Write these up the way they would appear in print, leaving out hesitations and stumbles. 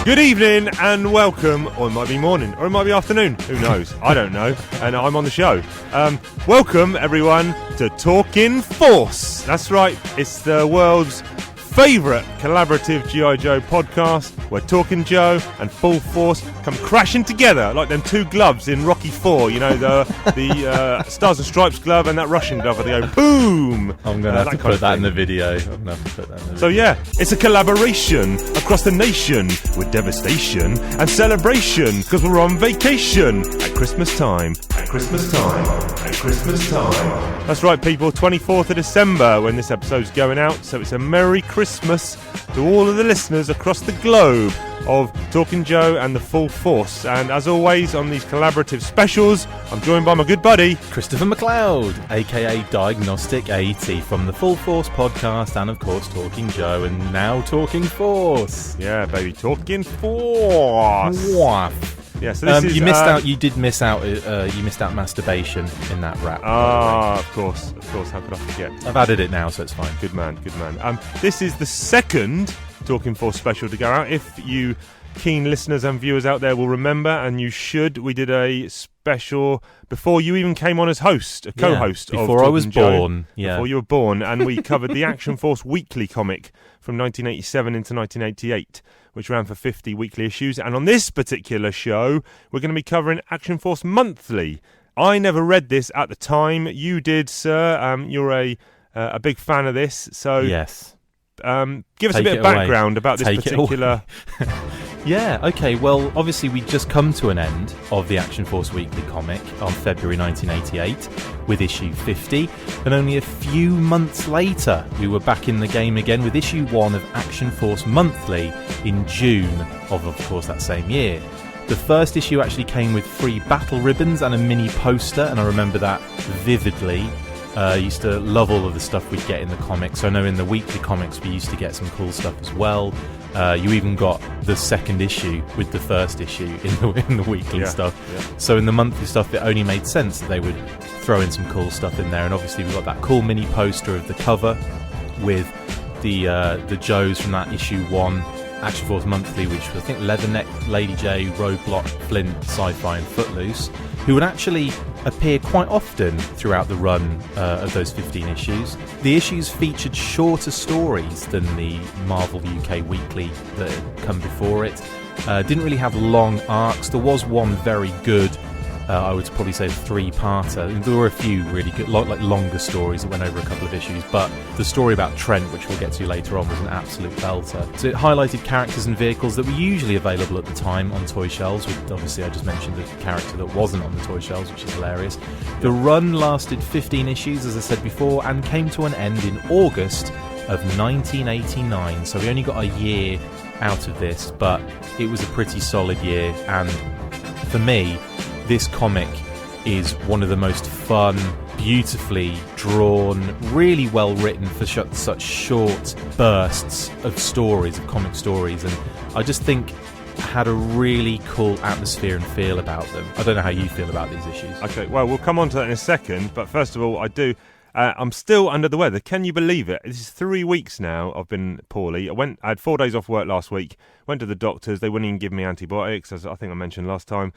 Good evening and welcome, or it might be morning, or it might be afternoon, who knows, I don't know, and I'm on the show. Welcome everyone to Talking Force. That's right, it's the world's favourite collaborative G.I. Joe podcast where Talking Joe and Full Force come crashing together like them two gloves in Rocky IV, you know, the Stars and Stripes glove and that Russian glove where they go boom. I'm going to have to put that in the video. So yeah, it's a collaboration across the nation with devastation and celebration because we're on vacation at Christmas time. At Christmas time. At Christmas time. That's right, people, 24th of December when this episode's going out, so it's a Merry Christmas to all of the listeners across the globe of Talking Joe and the Full Force. And as always on these collaborative specials, I'm joined by my good buddy Christopher McLeod, aka Diagnostic AT from the Full Force podcast and of course Talking Joe and now Talking Force. Yeah, baby, Talking Force. Yeah, so this is, you missed out. You did miss out. You missed out masturbation in that rap. Of course. How could I forget? I've added it now, so it's fine. Good man. This is the second Talking Force special to go out. If you keen listeners and viewers out there will remember, and you should, we did a special before you even came on as host, a co-host before of I was born. Yeah, before you were born, and we covered the Action Force Weekly comic from 1987 into 1988. Which ran for 50 weekly issues. And on this particular show, we're going to be covering Action Force Monthly. I never read this at the time. You did, sir. You're a big fan of this. So yes. Give us a bit of background about this particular... Yeah, okay, well, obviously we just come to an end of the Action Force Weekly comic on February 1988 with issue 50, and only a few months later we were back in the game again with issue 1 of Action Force Monthly in June of course, that same year. The first issue actually came with 3 battle ribbons and a mini poster, and I remember that vividly. I used to love all of the stuff we'd get in the comics. I know in the weekly comics we used to get some cool stuff as well. You even got the second issue with the first issue in the weekly stuff. Yeah. So in the monthly stuff, it only made sense that they would throw in some cool stuff in there. And obviously we got that cool mini poster of the cover with the Joes from that issue 1, Action Force Monthly, which was, I think, Leatherneck, Lady J, Roadblock, Flint, Sci-Fi and Footloose, who would actually appear quite often throughout the run of those 15 issues. The issues featured shorter stories than the Marvel UK Weekly that had come before it. Didn't really have long arcs. There was one very good, I would probably say 3-parter. There were a few really good, like longer stories that went over a couple of issues, but the story about Trent, which we'll get to later on, was an absolute belter. So it highlighted characters and vehicles that were usually available at the time on toy shelves, with obviously I just mentioned the character that wasn't on the toy shelves, which is hilarious. The run lasted 15 issues, as I said before, and came to an end in August of 1989, so we only got a year out of this, but it was a pretty solid year, and for me, this comic is one of the most fun, beautifully drawn, really well written for such short bursts of stories, of comic stories, and I just think had a really cool atmosphere and feel about them. I don't know how you feel about these issues. Okay, well, we'll come on to that in a second, but first of all, I'm still under the weather. Can you believe it? This is 3 weeks now I've been poorly. I had 4 days off work last week, went to the doctors, they wouldn't even give me antibiotics, as I think I mentioned last time,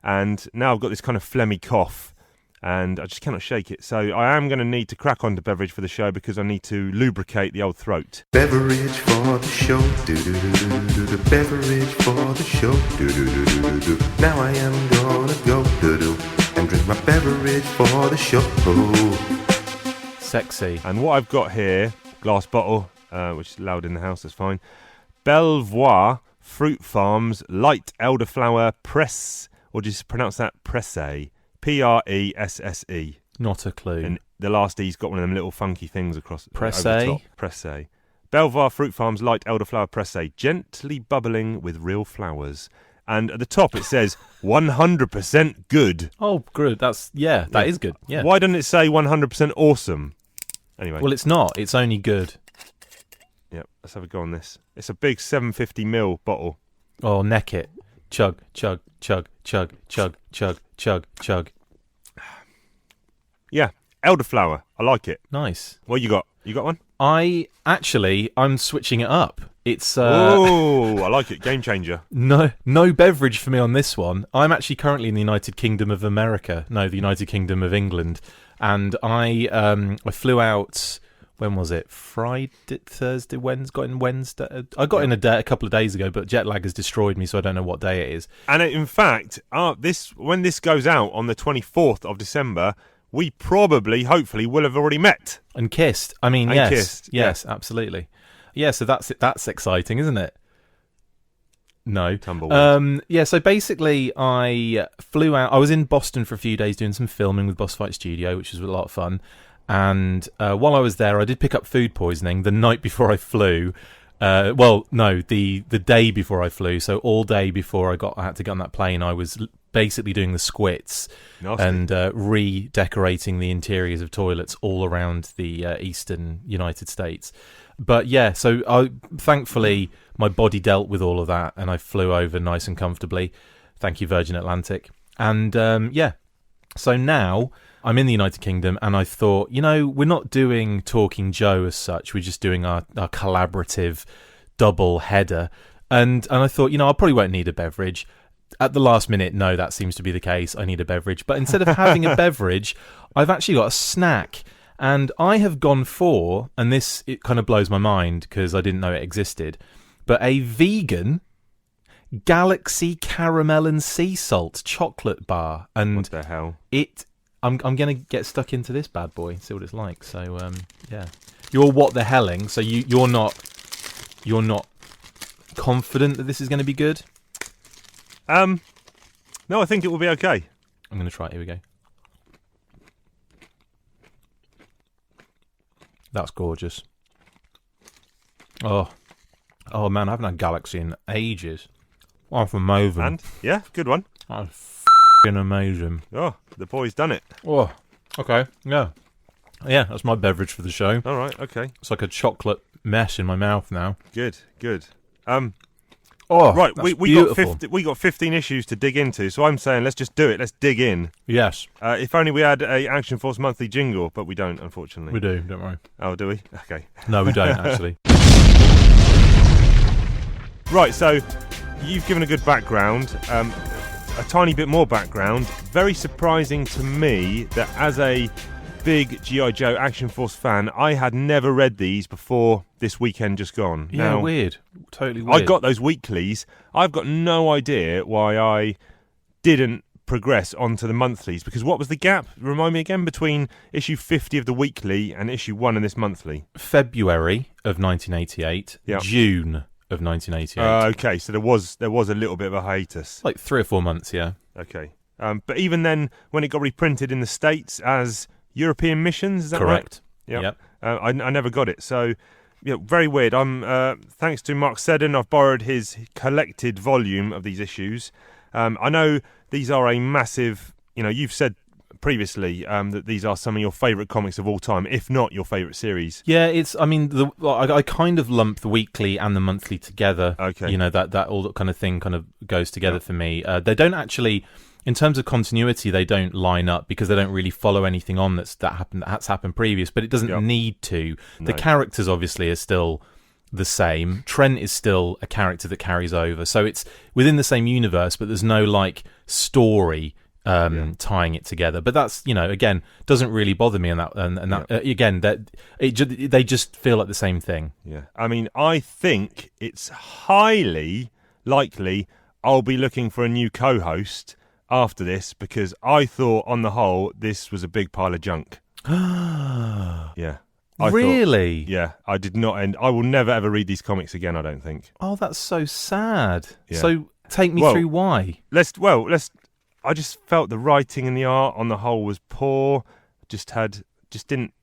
and now I've got this kind of phlegmy cough, and I just cannot shake it. So I am going to need to crack on to beverage for the show because I need to lubricate the old throat. Beverage for the show, do-do-do-do-do-do. Beverage for the show, do-do-do-do-do-do. Now I am gonna go, do-do, and drink my beverage for the show. Sexy. And what I've got here, glass bottle, which is loud in the house, that's fine. Belvoir Fruit Farms Light Elderflower Press, or just pronounce that Presse, Presse. Not a clue. And the last E's got one of them little funky things across Presse. Over the top. Presse. Belvoir Fruit Farms Light Elderflower Presse, gently bubbling with real flowers. And at the top it says 100% good. Oh, good. That is good. Yeah. Why doesn't it say 100% awesome? Anyway. Well, it's not. It's only good. Yep, let's have a go on this. It's a big 750ml bottle. Oh, neck it. Chug, chug, chug, chug, chug, chug, chug, chug. Yeah, elderflower. I like it. Nice. What you got? You got one? I'm switching it up. It's Oh, I like it. Game changer. no beverage for me on this one. I'm actually currently in the United Kingdom of America. No, the United Kingdom of England, and I flew out. When was it? Friday, Thursday, Wednesday? Got in Wednesday. I got in a couple of days ago, but jet lag has destroyed me, so I don't know what day it is. And in fact, when this goes out on the 24th of December, we probably, hopefully, will have already met And kissed. I mean, and yes, kissed. yes, absolutely. Yeah, so that's exciting, isn't it? No. Tumbleweed. Yeah, so basically I flew out. I was in Boston for a few days doing some filming with Boss Fight Studio, which was a lot of fun. And while I was there, I did pick up food poisoning the night before I flew. The day before I flew. So all day before I had to get on that plane, I was basically doing the squits. Nasty. And redecorating the interiors of toilets all around the eastern United States. But yeah, so thankfully my body dealt with all of that, and I flew over nice and comfortably. Thank you, Virgin Atlantic. And so now I'm in the United Kingdom, and I thought, we're not doing Talking Joe as such. We're just doing our collaborative double header. And I thought, I probably won't need a beverage. At the last minute, no, that seems to be the case. I need a beverage. But instead of having a beverage, I've actually got a snack. And I have gone for, and it kind of blows my mind because I didn't know it existed, but a vegan Galaxy Caramel and Sea Salt chocolate bar. And what the hell? I'm going to get stuck into this bad boy, see what it's like. So, yeah. You're what the helling, so you're not confident that this is going to be good? No, I think it will be okay. I'm going to try it. Here we go. That's gorgeous. Oh man, I haven't had Galaxy in ages. That's amazing. And yeah, good one. That's f***ing amazing. Oh, the boy's done it. Oh, okay, yeah, that's my beverage for the show. All right, okay. It's like a chocolate mess in my mouth now. Good. Oh, right, that's we got 15 issues to dig into, so I'm saying let's just do it. Let's dig in. Yes. If only we had a Action Force monthly jingle, but we don't, unfortunately. We do, don't worry. Oh, do we? Okay. No, we don't, actually. Right, so you've given a good background, a tiny bit more background. Very surprising to me that as a big G.I. Joe Action Force fan, I had never read these before this weekend just gone. Yeah, now, weird. Totally weird. I got those weeklies. I've got no idea why I didn't progress onto the monthlies, because what was the gap? Remind me again, between issue 50 of the weekly and issue 1 in this monthly? February of 1988, yeah. June of 1988. Okay, so there was a little bit of a hiatus. Like 3 or 4 months, yeah. Okay. But even then, when it got reprinted in the States as European Missions, is that correct? Right? Yep. I never got it, so yeah, very weird. Thanks to Mark Seddon, I've borrowed his collected volume of these issues. I know these are a massive. You've said previously that these are some of your favourite comics of all time, if not your favourite series. Yeah, I kind of lump the weekly and the monthly together. Okay. That all that kind of thing kind of goes together for me. They don't actually. In terms of continuity, they don't line up because they don't really follow anything on that's happened previous, but it doesn't need to. No. The characters obviously are still the same. Trent is still a character that carries over, so it's within the same universe, but there's no story tying it together. But that's again doesn't really bother me on that. And that again they just feel like the same thing. Yeah, I mean, I think it's highly likely I'll be looking for a new co-host after this, because I thought on the whole this was a big pile of junk. Yeah. Really? Yeah, I did not end. I will never ever read these comics again, I don't think. Oh, that's so sad. Yeah. So take me through why. I just felt the writing and the art on the whole was poor. I didn't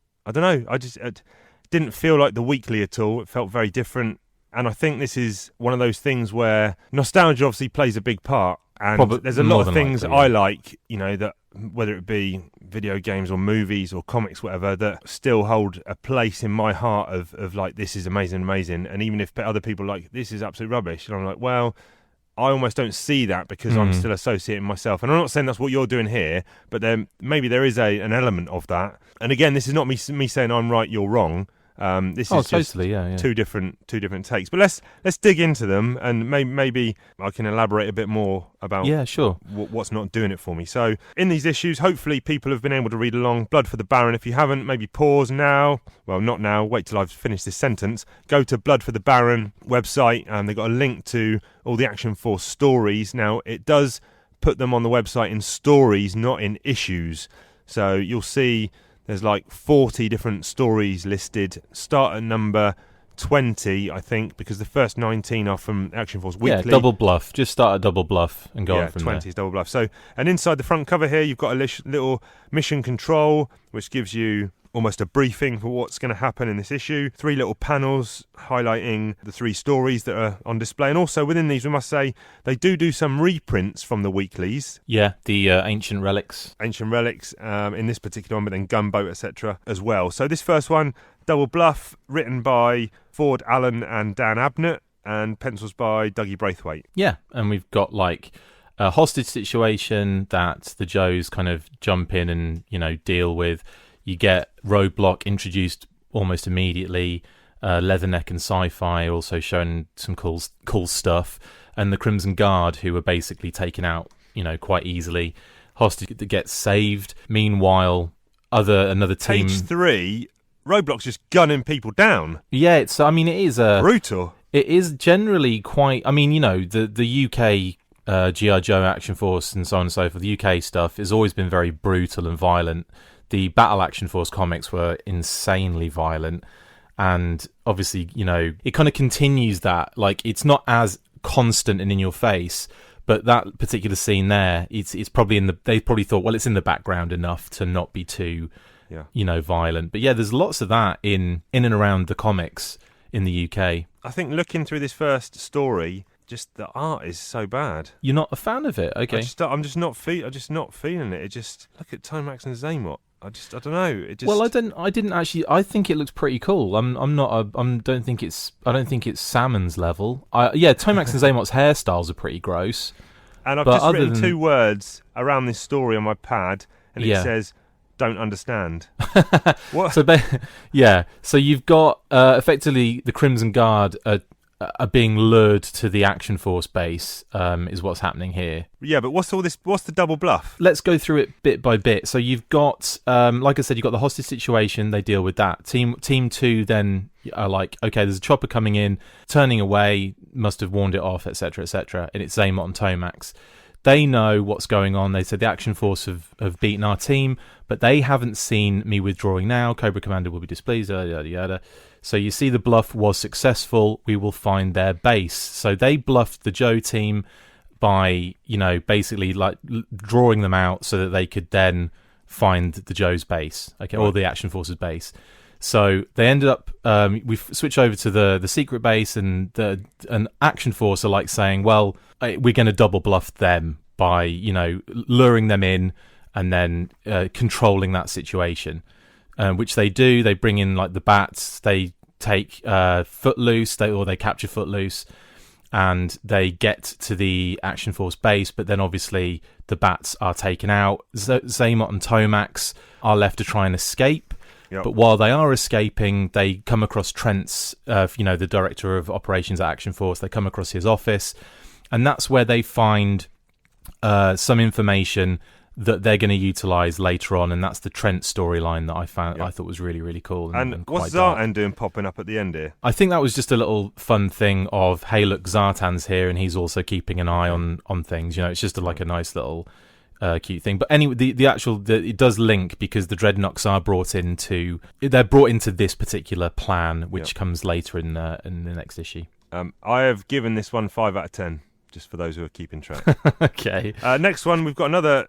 feel like the weekly at all. It felt very different. And I think this is one of those things where nostalgia obviously plays a big part. And there's a lot of things I like, that whether it be video games or movies or comics, whatever, that still hold a place in my heart of like, this is amazing. And even if other people are like, this is absolute rubbish, and I'm like, well, I almost don't see that because I'm still associating myself. And I'm not saying that's what you're doing here, but then maybe there is an element of that. And again, this is not me saying I'm right, you're wrong. This is totally, just two different takes. But let's dig into them, and maybe I can elaborate a bit more about what's not doing it for me. So in these issues, hopefully people have been able to read along. Blood for the Baron. If you haven't, maybe pause now. Well, not now. Wait till I've finished this sentence. Go to Blood for the Baron website, and they've got a link to all the Action Force stories. Now, it does put them on the website in stories, not in issues. So you'll see there's like 40 different stories listed. Start at number 20, I think, because the first 19 are from Action Force Weekly. Yeah, Double Bluff. Just start at Double Bluff and go on from 20 there. is Double Bluff. So, and inside the front cover here, you've got a little mission control, which gives you almost a briefing for what's going to happen in this issue. 3 little panels highlighting the 3 stories that are on display. And also within these, we must say, they do some reprints from the weeklies. Yeah, the Ancient Relics. In this particular one, but then Gunboat, etc. as well. So this first one, Double Bluff, written by Ford Allen and Dan Abnett, and pencils by Dougie Braithwaite. Yeah, and we've got like a hostage situation that the Joes kind of jump in and, deal with. You get Roadblock introduced almost immediately. Leatherneck and Sci-Fi also showing some cool stuff. And the Crimson Guard, who were basically taken out, quite easily. Hostage that gets saved. Meanwhile, another team... Page 3, Roadblock's just gunning people down. Yeah, it is... brutal. It is generally quite... the UK G.I. Joe Action Force and so on and so forth, the UK stuff has always been very brutal and violent. The Battle Action Force comics were insanely violent, and obviously, it kind of continues that. Like, it's not as constant and in your face, but that particular scene there, it's probably they probably thought, well, it's in the background enough to not be too, violent. But yeah, there's lots of that in and around the comics in the UK. I think looking through this first story, just the art is so bad. You're not a fan of it, okay? I'm just not feeling it. It just, look at Tomax and Zaymot. I don't know. It just... Well, I didn't actually. I think it looks pretty cool. I don't think it's Salmon's level. Tomax and Zaymot's hairstyles are pretty gross. And I've just written 2 words around this story on my pad, and it says, "Don't understand." What? So you've got effectively the Crimson Guard are being lured to the Action Force base, is what's happening here. Yeah, but what's all this? What's the Double Bluff? Let's go through it bit by bit. So you've got, like I said, you've got the hostage situation. They deal with that. Team 2 then are like, okay, there's a chopper coming in, turning away, must have warned it off, etc., etc. And it's Zaymot and Tomax. They know what's going on. They said the Action Force have beaten our team, but they haven't seen me withdrawing now. Cobra Commander will be displeased, yada, yada, yada. So you see the bluff was successful. We will find their base. So they bluffed the Joe team by, basically like drawing them out so that they could then find the Joe's base, okay, or the Action Force's base. So they ended up, we switch over to the secret base, and an Action Force are like saying, well, we're going to double bluff them by, luring them in and then controlling that situation. Which they do. They bring in like the bats. They take Footloose. They capture Footloose, and they get to the Action Force base. But then obviously the bats are taken out. Zaymot and Tomax are left to try and escape. Yep. But while they are escaping, they come across Trent's, the director of operations at Action Force. They come across his office, and that's where they find some information that they're going to utilise later on, and that's the Trent storyline that I thought was really, really cool. And what's Zartan doing popping up at the end here? I think that was just a little fun thing of, hey, look, Zartan's here, and he's also keeping an eye on things. It's just like a nice little cute thing. But anyway, it does link, because the Dreadnoks are brought into this particular plan, which comes later in the next issue. I have given this one 5 out of 10. Just for those who are keeping track. Okay. Next one, we've got another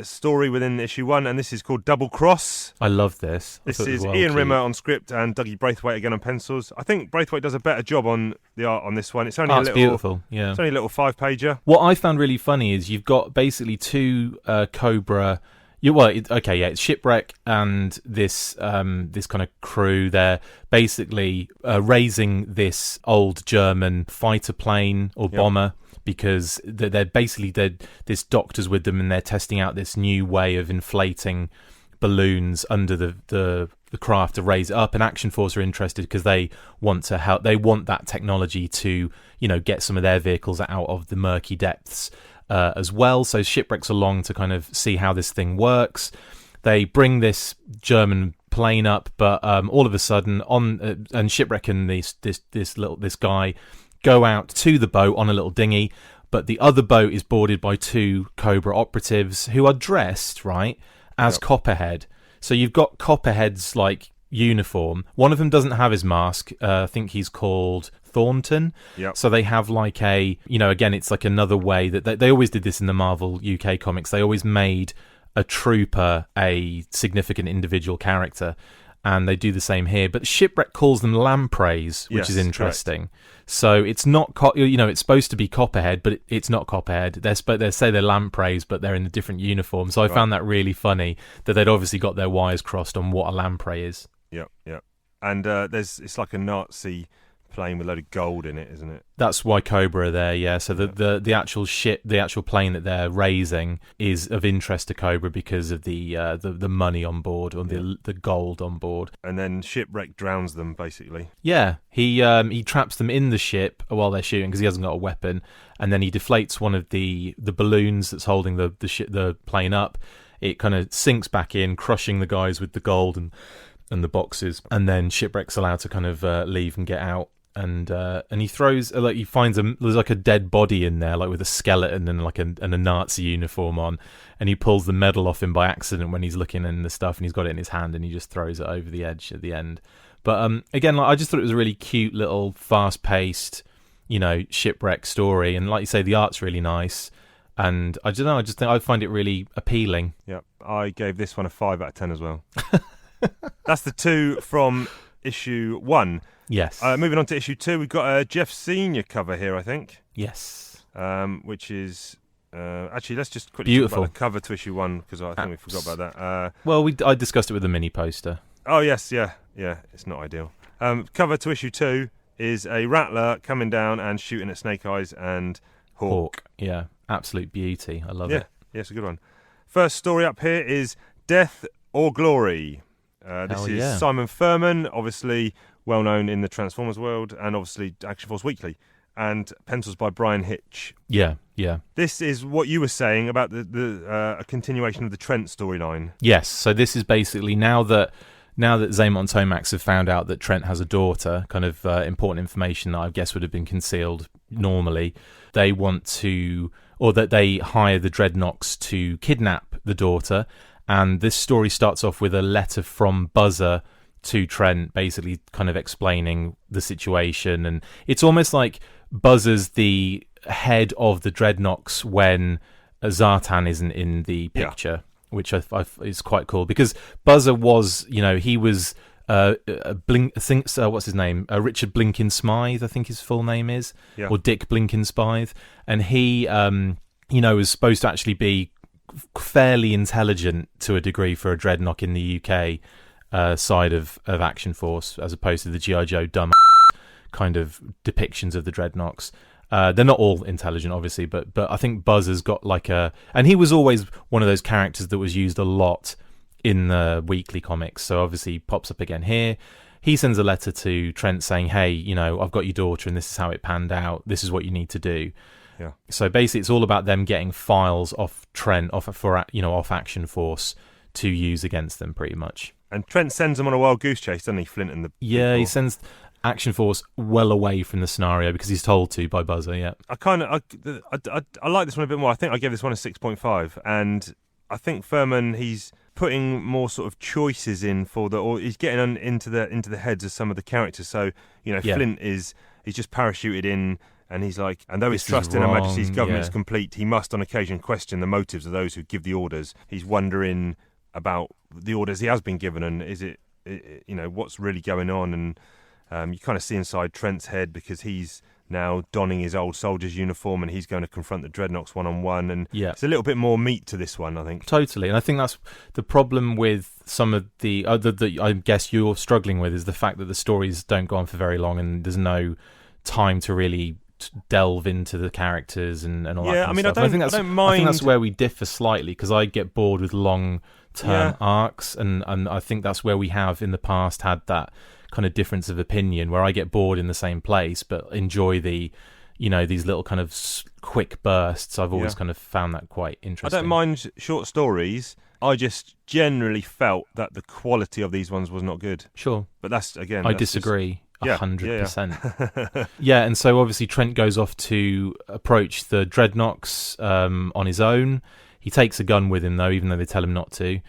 story within issue 1, and this is called Double Cross. I love this. This is Ian Rimmer on script and Dougie Braithwaite again on pencils. I think Braithwaite does a better job on the art on this one. It's only it's beautiful. Yeah. It's only a little 5-pager. What I found really funny is you've got basically 2 Cobra. It's Shipwreck and this kind of crew. They're basically raising this old German fighter plane or bomber. Because this doctor's with them, and they're testing out this new way of inflating balloons under the the craft to raise it up, and Action Force are interested because they want to help. They want that technology to, get some of their vehicles out of the murky depths as well. So Shipwreck's along to kind of see how this thing works. They bring this German plane up, but all of a sudden, and Shipwreck and this guy go out to the boat on a little dinghy, but the other boat is boarded by 2 Cobra operatives who are dressed as Copperhead. So you've got Copperhead's uniform. One of them doesn't have his mask. I think he's called Thornton. Yep. So they have again, it's like another way that they always did this in the Marvel UK comics. They always made a trooper a significant individual character, and they do the same here. But Shipwreck calls them lampreys, which is interesting. Correct. So it's not, it's supposed to be Copperhead, but it's not Copperhead. They say they're lampreys, but they're in a different uniform. So I found that really funny that they'd obviously got their wires crossed on what a lamprey is. Yep. And it's like a Nazi plane with a load of gold in it, isn't it? That's why Cobra are there, yeah. So the actual ship, the actual plane that they're raising is of interest to Cobra because of the money on board, or the gold on board. And then Shipwreck drowns them, basically. Yeah, he traps them in the ship while they're shooting because he hasn't got a weapon, and then he deflates one of the balloons that's holding the plane up. It kind of sinks back in, crushing the guys with the gold and the boxes, and then Shipwreck's allowed to kind of leave and get out. And he throws he finds there's like a dead body in there, like with a skeleton and a Nazi uniform on, and he pulls the medal off him by accident when he's looking in the stuff, and he's got it in his hand, and he just throws it over the edge at the end. But again, I just thought it was a really cute little fast-paced, Shipwreck story, and like you say, the art's really nice, and I don't know, I just think I find it really appealing. Yeah, I gave this one a 5 out of 10 as well. That's the 2 from issue 1. Yes. Moving on to issue 2, we've got a Jeff Senior cover here, I think. Yes. Which is actually, let's just quickly talk about the cover to issue 1 because I think we forgot about that. Well, I discussed it with the mini poster. Oh yes, yeah, it's not ideal. Cover to issue 2 is a Rattler coming down and shooting at Snake Eyes and Hawk. Yeah, absolute beauty. I love it. Yeah, it's a good one. First story up here is Death or Glory. This is Simon Furman, obviously well known in the Transformers world, and obviously Action Force Weekly, and pencils by Brian Hitch. Yeah. This is what you were saying about a continuation of the Trent storyline. Yes, so this is basically now that Xamot and Tomax have found out that Trent has a daughter, kind of important information that I guess would have been concealed normally, they want to, or that they hire the Dreadnoks to kidnap the daughter. And this story starts off with a letter from Buzzer to Trent, basically kind of explaining the situation. And it's almost like Buzzer's the head of the Dreadnoks when Zartan isn't in the picture, which is quite cool. Because Buzzer was, he was what's his name? Richard Blinken Smythe, I think his full name is, or Dick Blinken Smythe. And he, was supposed to actually be fairly intelligent to a degree for a Dreadnought in the UK side of Action Force, as opposed to the G.I. Joe dumb kind of depictions of the Dreadnoughts. They're not all intelligent, obviously, but I think Buzzer's got and he was always one of those characters that was used a lot in the weekly comics, so obviously he pops up again here. He sends a letter to Trent saying, hey, I've got your daughter and this is how it panned out, this is what you need to do. Yeah. So basically, it's all about them getting files off Trent, off Action Force to use against them, pretty much. And Trent sends them on a wild goose chase, doesn't he, Flint and the people? He sends Action Force well away from the scenario because he's told to by Buzzer. Yeah. I like this one a bit more. I think I gave this one a 6.5, and I think Furman, he's putting more sort of choices in or he's getting into the heads of some of the characters. So Flint he's just parachuted in. And he's like, and though his trust in Her Majesty's government is complete, he must on occasion question the motives of those who give the orders. He's wondering about the orders he has been given, and is it what's really going on? And you kind of see inside Trent's head because he's now donning his old soldier's uniform and he's going to confront the Dreadnoks one-on-one. And it's a little bit more meat to this one, I think. Totally, and I think that's the problem with some of the other that I guess you're struggling with is the fact that the stories don't go on for very long and there's no time to really delve into the characters and all that kind of stuff. I think that's where we differ slightly, because I get bored with long turn arcs, and I think that's where we have in the past had that kind of difference of opinion, where I get bored in the same place but enjoy the, these little kind of quick bursts. I've always kind of found that quite interesting. I don't mind short stories. I just generally felt that the quality of these ones was not good. Sure. But that's, again... I disagree 100%. Yeah. Yeah, and so obviously Trent goes off to approach the Dreadnoks on his own. He takes a gun with him, though, even though they tell him not to.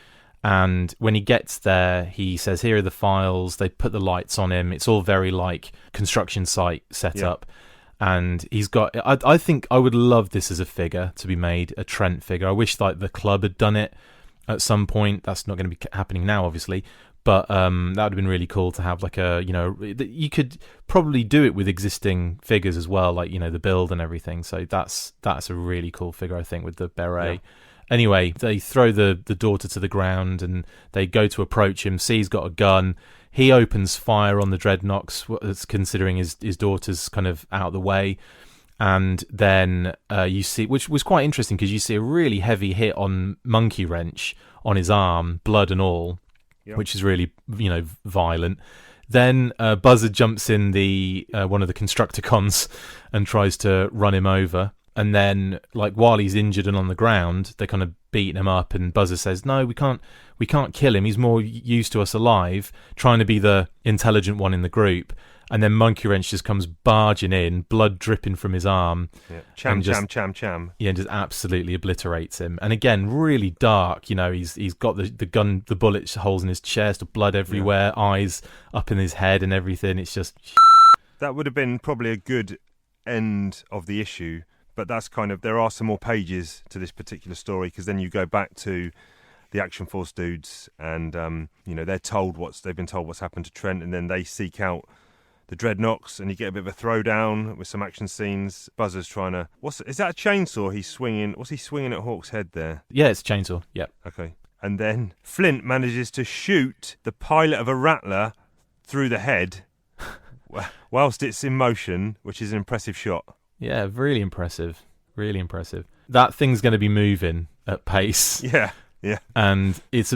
And when he gets there, he says, here are the files. They put the lights on him. It's all very like construction site set up. And he's got... I think I would love this as a figure to be made, a Trent figure. I wish like the club had done it at some point. That's not going to be happening now, obviously. But that would have been really cool to have like a, you could probably do it with existing figures as well, like, the build and everything. So that's a really cool figure, I think, with the beret. Yeah. Anyway, they throw the daughter to the ground and they go to approach him. See, he's got a gun. He opens fire on the Dreadnoks, considering his daughter's kind of out of the way. And then you see, which was quite interesting, because you see a really heavy hit on Monkey Wrench on his arm, blood and all. Which is really, violent. Then Buzzard jumps in the one of the Constructicons and tries to run him over. And then, like, while he's injured and on the ground, they're kind of beating him up. And Buzzard says, "No, we can't kill him. He's more used to us alive," trying to be the intelligent one in the group. And then Monkey Wrench just comes barging in, blood dripping from his arm. Yeah. Cham. Yeah, and just absolutely obliterates him. And again, really dark. He's got the gun, the bullet holes in his chest, blood everywhere, eyes up in his head and everything. It's just... That would have been probably a good end of the issue. But that's kind of... There are some more pages to this particular story, because then you go back to the Action Force dudes and, they've been told what's happened to Trent, and then they seek out the Dreadnoks, and you get a bit of a throwdown with some action scenes. Buzzer's trying to... Is that a chainsaw he's swinging? What's he swinging at Hawk's head there? Yeah, it's a chainsaw, yeah. Okay. And then Flint manages to shoot the pilot of a Rattler through the head whilst it's in motion, which is an impressive shot. Yeah, really impressive. Really impressive. That thing's going to be moving at pace. Yeah. Yeah, and it's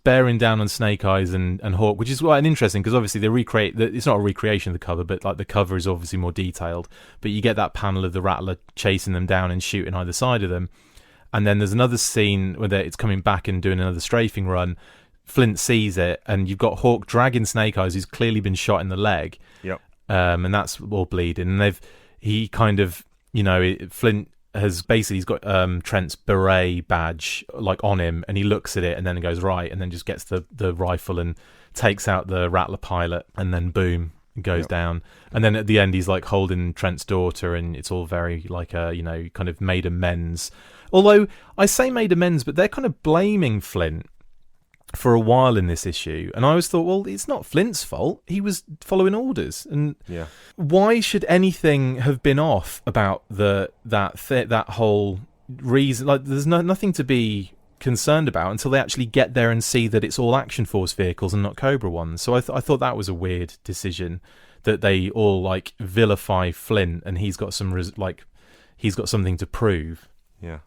bearing down on Snake Eyes and Hawk, which is quite interesting, because obviously they recreate. It's not a recreation of the cover, but like the cover is obviously more detailed. But you get that panel of the Rattler chasing them down and shooting either side of them, and then there's another scene where it's coming back and doing another strafing run. Flint sees it, and you've got Hawk dragging Snake Eyes, who's clearly been shot in the leg. Yep. And that's all bleeding. And Flint has basically, he's got Trent's beret badge like on him, and he looks at it and then he goes right, and then just gets the rifle and takes out the Rattler pilot, and then boom, it goes down. And then at the end he's like holding Trent's daughter, and it's all very like a kind of made amends. Although I say made amends, but they're kind of blaming Flint for a while in this issue, and I always thought, well, it's not Flint's fault. He was following orders, and why should anything have been off about that whole reason? Like, there's nothing to be concerned about until they actually get there and see that it's all Action Force vehicles and not Cobra ones. So I thought that was a weird decision, that they all like vilify Flint, and he's got he's got something to prove. Yeah.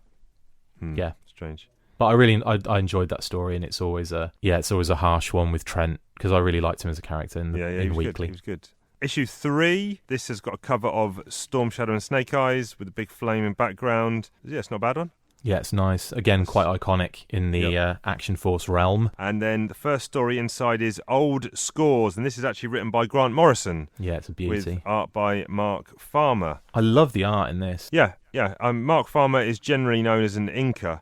Strange. But I enjoyed that story, and it's always a harsh one with Trent, because I really liked him as a character in Weekly. He was good. Issue 3, this has got a cover of Storm Shadow and Snake Eyes with a big flaming background. Yeah, it's not a bad one. Yeah, it's nice. Again, quite iconic in the Action Force realm. And then the first story inside is Old Scores, and this is actually written by Grant Morrison. Yeah, it's a beauty. With art by Mark Farmer. I love the art in this. Yeah. Mark Farmer is generally known as an inker.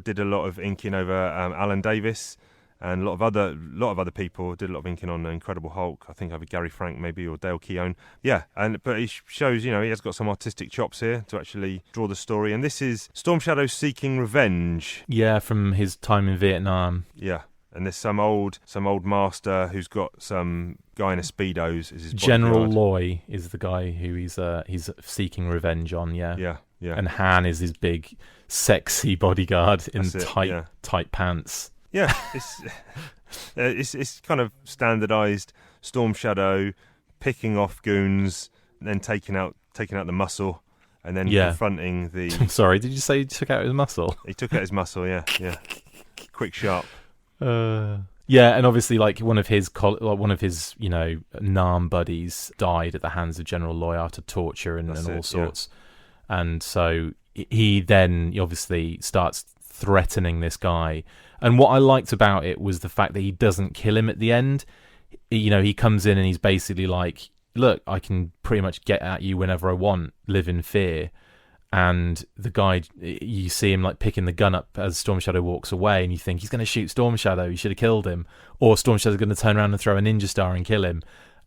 Did a lot of inking over Alan Davis, and a lot of other people did a lot of inking on Incredible Hulk. I think over Gary Frank maybe, or Dale Keown. Yeah, but he shows, he has got some artistic chops here to actually draw the story. And this is Storm Shadow seeking revenge. Yeah, from his time in Vietnam. Yeah. And there's some old master who's got some guy in a Speedos as his General bodyguard. Loy is the guy who he's seeking revenge on. Yeah. And Han is his big, sexy bodyguard in tight pants. Yeah, it's kind of standardised Storm Shadow picking off goons, and then taking out the muscle, and then confronting the... Sorry, did you say he took out his muscle? He took out his muscle, yeah. quick, sharp. Yeah, and obviously, like one of his Nam buddies died at the hands of General Loy after torture and all sorts, and so he then obviously starts threatening this guy. And what I liked about it was the fact that he doesn't kill him at the end. He comes in and he's basically like, "Look, I can pretty much get at you whenever I want. Live in fear." And the guy, you see him like picking the gun up as Storm Shadow walks away, and you think he's going to shoot Storm Shadow. You should have killed him, or Storm Shadow's going to turn around and throw a ninja star and kill him.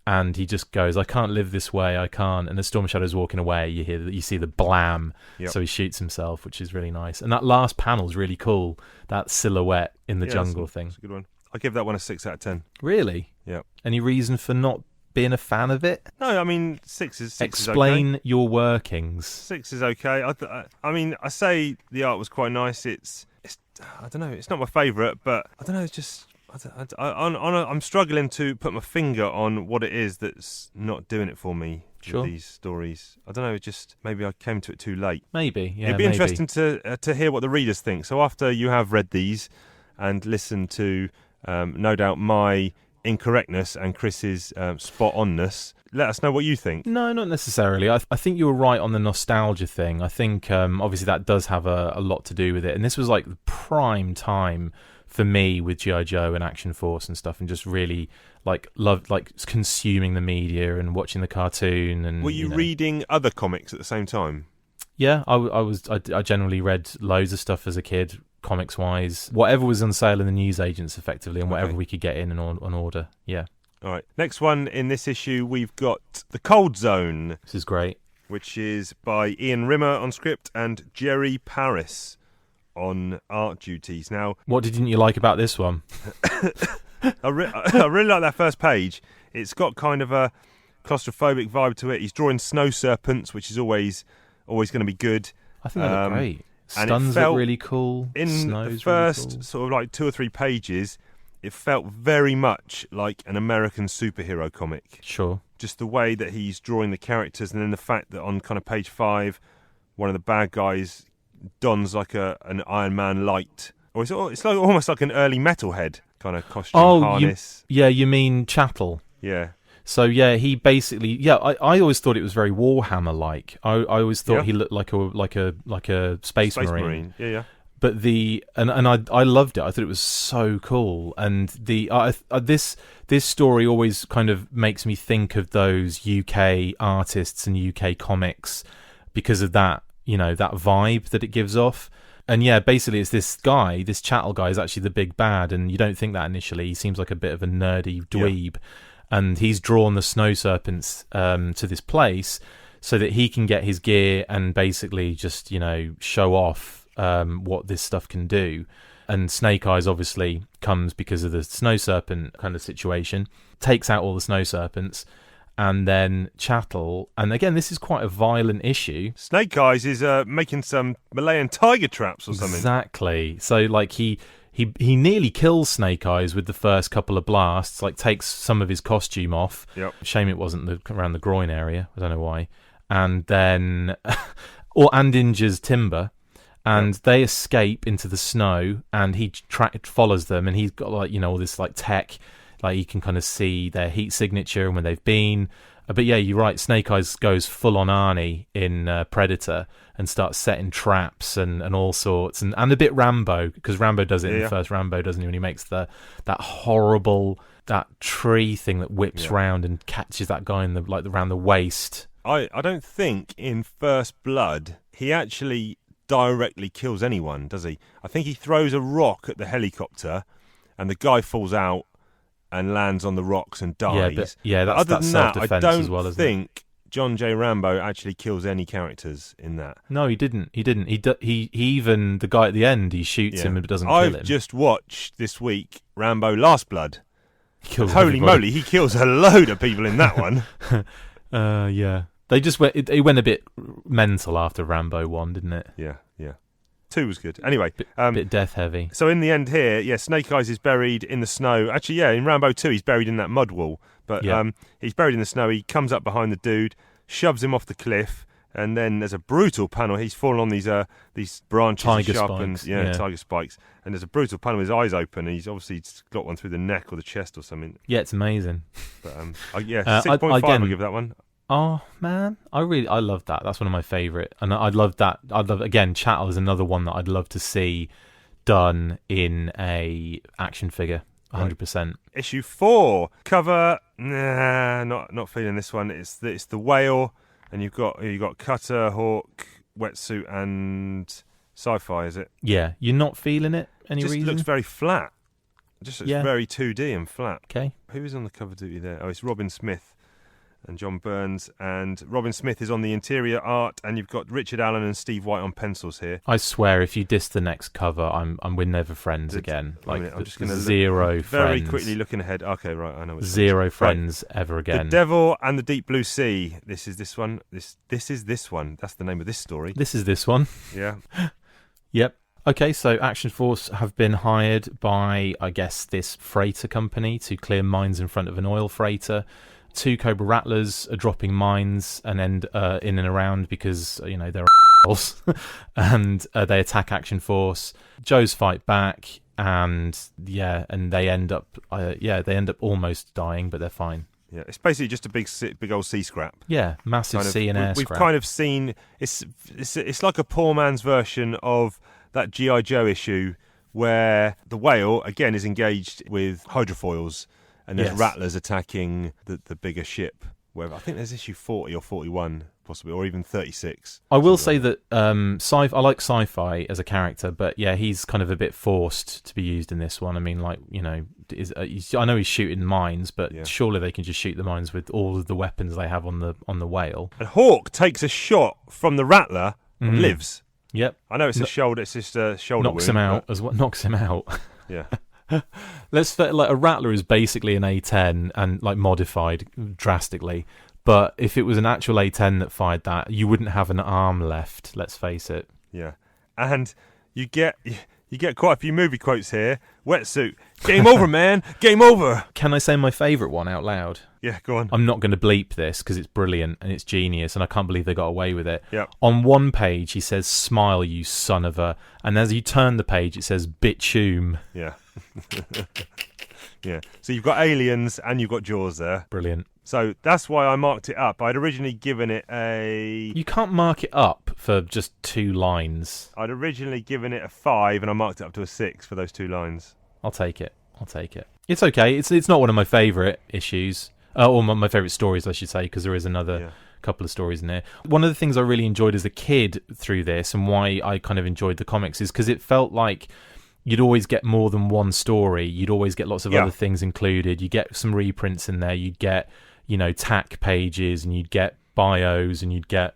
And he just goes, "I can't live this way. I can't." And as Storm Shadow's walking away, you see the blam. Yep. So he shoots himself, which is really nice. And that last panel's really cool. That silhouette in the jungle thing. That's a good one. I give that one a 6 out of 10. Really? Yeah. Any reason for not being a fan of it? No, I mean 6 is Explain okay. your workings. 6 is okay. I mean, I say the art was quite nice. It's I don't know. It's not my favourite, but I don't know. It's just I'm struggling to put my finger on what it is that's not doing it for me. Sure. With these stories, I don't know. Just maybe I came to it too late. Maybe. Yeah. It'd be interesting to hear what the readers think. So after you have read these and listened to, no doubt, my incorrectness and Chris's spot onness, let us know what you think. No, not necessarily. I think you were right on the nostalgia thing. I think obviously that does have a lot to do with it. And this was like the prime time for me with G.I. Joe and Action Force and stuff, and just really loved consuming the media and watching the cartoon. And were you reading other comics at the same time? Yeah, I generally read loads of stuff as a kid, comics wise, whatever was on sale in the newsagents effectively, and whatever we could get in and on order. Yeah. All right. Next one in this issue, we've got The Cold Zone. This is great. Which is by Ian Rimmer on script and Jerry Paris on art duties. Now, what didn't you like about this one? I really like that first page. It's got kind of a claustrophobic vibe to it. He's drawing snow serpents, which is always going to be good. I think that looked great. Stuns look really cool. In Snow's the first really cool. sort of like 2 or 3 pages, it felt very much like an American superhero comic. Sure. Just the way that he's drawing the characters, and then the fact that on kind of page 5, one of the bad guys dons like an Iron Man light, or it's like almost like an early Metalhead kind of costume harness. You mean Chattel? Yeah. So yeah, he basically I always thought it was very Warhammer-like. I always thought he looked like a space marine. Yeah. But I loved it. I thought it was so cool. And this story always kind of makes me think of those UK artists and UK comics because of that, that vibe that it gives off. And yeah, basically it's this Chattel guy is actually the big bad, and you don't think that initially. He seems like a bit of a nerdy dweeb. Yeah. And he's drawn the snow serpents to this place so that he can get his gear and basically just, show off what this stuff can do. And Snake Eyes obviously comes because of the snow serpent kind of situation, takes out all the snow serpents, and then Chattel. And again, this is quite a violent issue. Snake Eyes is making some Malayan tiger traps or something. Exactly. So like he nearly kills Snake Eyes with the first couple of blasts, like takes some of his costume off. Yep. Shame it wasn't around the groin area. I don't know why. And then, and injures Timber. And they escape into the snow, and he follows them, and he's got all this tech, like he can kind of see their heat signature and where they've been. But yeah, you're right. Snake Eyes goes full on Arnie in Predator and starts setting traps and all sorts, and a bit Rambo, because Rambo does it in the first Rambo, doesn't he? When he makes that horrible tree thing that whips round and catches that guy in around the waist. I don't think in First Blood he actually directly kills anyone, does he? I think he throws a rock at the helicopter, and the guy falls out and lands on the rocks and dies. That's self-defense as well, isn't it? I don't think John J. Rambo actually kills any characters in that. No, he didn't. He even the guy at the end, he shoots him and doesn't kill him. I've just watched this week Rambo Last Blood. Holy everybody. moly, he kills a load of people in that one. Yeah. They just went. It went a bit mental after Rambo 1, didn't it? Yeah. 2 was good. Anyway, bit death heavy. So in the end here, Snake Eyes is buried in the snow. Actually, in Rambo 2, he's buried in that mud wall. But he's buried in the snow. He comes up behind the dude, shoves him off the cliff, And then there's a brutal panel. He's fallen on these branches, Tiger sharpened, spikes, yeah. tiger spikes. And there's a brutal panel with his eyes open. And he's obviously got one through the neck or the chest or something. Yeah, it's amazing. But 6.5. I'll give that one. Oh man, I love that. That's one of my favourite, and I'd love again. Chattel is another one that I'd love to see done in a action figure. 100%. Issue 4 cover. Not feeling this one. It's the whale, and you've got Cutter, Hawk, Wetsuit, and Sci-Fi. Is it? Yeah, you're not feeling it. Any just reason? Looks very flat. Just looks very 2D and flat. Okay. Who is on the cover duty there? Oh, it's Robin Smith and John Burns, and Robin Smith is on the interior art, and you've got Richard Allen and Steve White on pencils here. I swear, if you diss the next cover, we're never friends again. Like, I'm just going to zero friends. Very quickly looking ahead. Okay, right, I know. Zero friends ever again. The Devil and the Deep Blue Sea. This is this one. This is this one. That's the name of this story. This is this one. Yeah. Yep. Okay, so Action Force have been hired by, I guess, this freighter company to clear mines in front of an oil freighter. 2 Cobra Rattlers are dropping mines and end in and around because they're assholes, and they attack Action Force. Joes fight back, and they end up almost dying, but they're fine. Yeah, it's basically just a big old sea scrap. Yeah, massive sea and air We've scrap. kind of seen it's like a poor man's version of that G.I. Joe issue where the whale again is engaged with hydrofoils. And there's rattlers attacking the bigger ship. I think there's issue 40 or 41, possibly, or even 36. I will say that I like Sci-Fi as a character, but yeah, he's kind of a bit forced to be used in this one. I mean, I know he's shooting mines, but surely they can just shoot the mines with all of the weapons they have on the whale. And Hawk takes a shot from the rattler and lives. Yep. I know it's a shoulder. It's just a shoulder knocks wound. Him out as what knocks him out. Yeah. A Rattler is basically an A10 and modified drastically, but if it was an actual A10 that fired that, you wouldn't have an arm left, let's face it. Yeah. And you get quite a few movie quotes here. Wetsuit, game over, man, game over. Can I say my favourite one out loud? Yeah, go on. I'm not going to bleep this because it's brilliant and it's genius and I can't believe they got away with it. Yep. On one page he says, "Smile, you son of a," and as you turn the page it says, "Bitume." Yeah. Yeah. So you've got Aliens and you've got Jaws there. Brilliant. So that's why I marked it up. I'd originally given it a... You can't mark it up for just 2 lines. I'd originally given it a 5 and I marked it up to a 6 for those 2 lines. I'll take it. It's okay. It's not one of my favourite issues. Or my favourite stories, I should say, because there is another couple of stories in there. One of the things I really enjoyed as a kid through this and why I kind of enjoyed the comics is because it felt like you'd always get more than one story. You'd always get lots of other things included. You get some reprints in there. You'd get, tack pages, and you'd get bios, and you'd get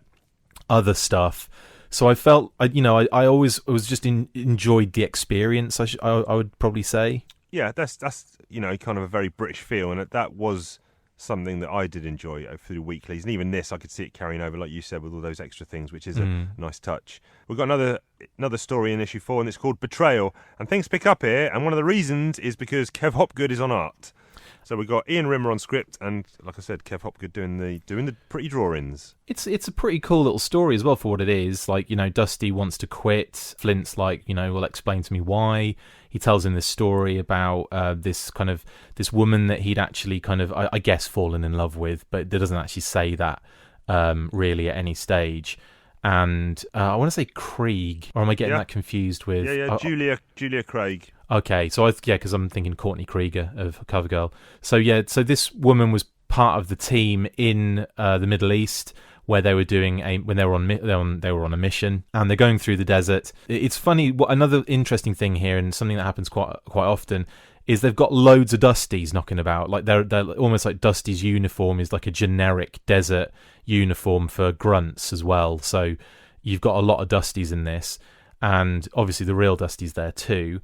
other stuff. So I felt, I always was just enjoyed the experience. I would probably say. Yeah, that's kind of a very British feel, and that was something that I did enjoy through weeklies, and even this I could see it carrying over, like you said, with all those extra things, which is a nice touch. We've got another story in issue 4, and it's called Betrayal, and things pick up here, and one of the reasons is because Kev Hopgood is on art. So we've got Ian Rimmer on script, and like I said, Kev Hopgood doing the pretty drawings. It's a pretty cool little story as well for what it is. Dusty wants to quit. Flint's will explain to me why. He tells him this story about this woman that he'd actually I guess fallen in love with, but it doesn't actually say that really at any stage. And I want to say Krieg, or am I getting that confused with? Julia Craig. Okay, so because I'm thinking Courtney Krieger of CoverGirl. So this woman was part of the team in the Middle East where they were they were on a mission, and they're going through the desert. It's funny. Another interesting thing here, and something that happens quite often, is they've got loads of Dusties knocking about. They're almost like Dusty's uniform is like a generic desert uniform for grunts as well. So you've got a lot of Dusties in this, and obviously the real Dusty's there too.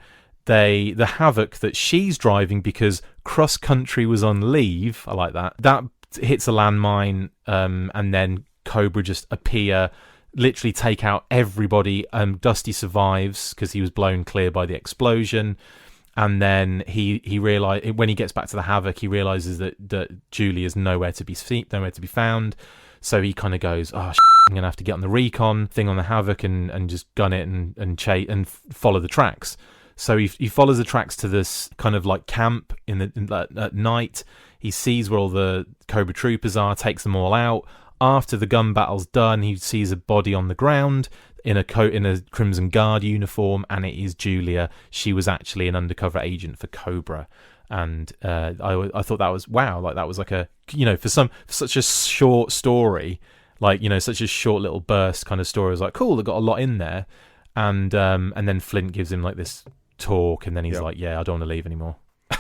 The Havoc that she's driving because Cross Country was on leave. I like that. That hits a landmine, and then Cobra just appear, literally take out everybody. Dusty survives because he was blown clear by the explosion. And then he realized when he gets back to the Havoc, he realizes that Julie is nowhere to be found. So he kind of goes, I'm going to have to get on the recon thing on the Havoc and just gun it and follow the tracks. So he follows the tracks to this kind of like camp at night. He sees where all the Cobra troopers are, takes them all out. After the gun battle's done, he sees a body on the ground in a Crimson Guard uniform, and it is Julia. She was actually an undercover agent for Cobra. And I thought that was wow, like that was like a, for such a short story, like, such a short little burst kind of story. I was like, cool, they got a lot in there. And then Flint gives him like this talk, and then he's like, yeah, I don't want to leave anymore.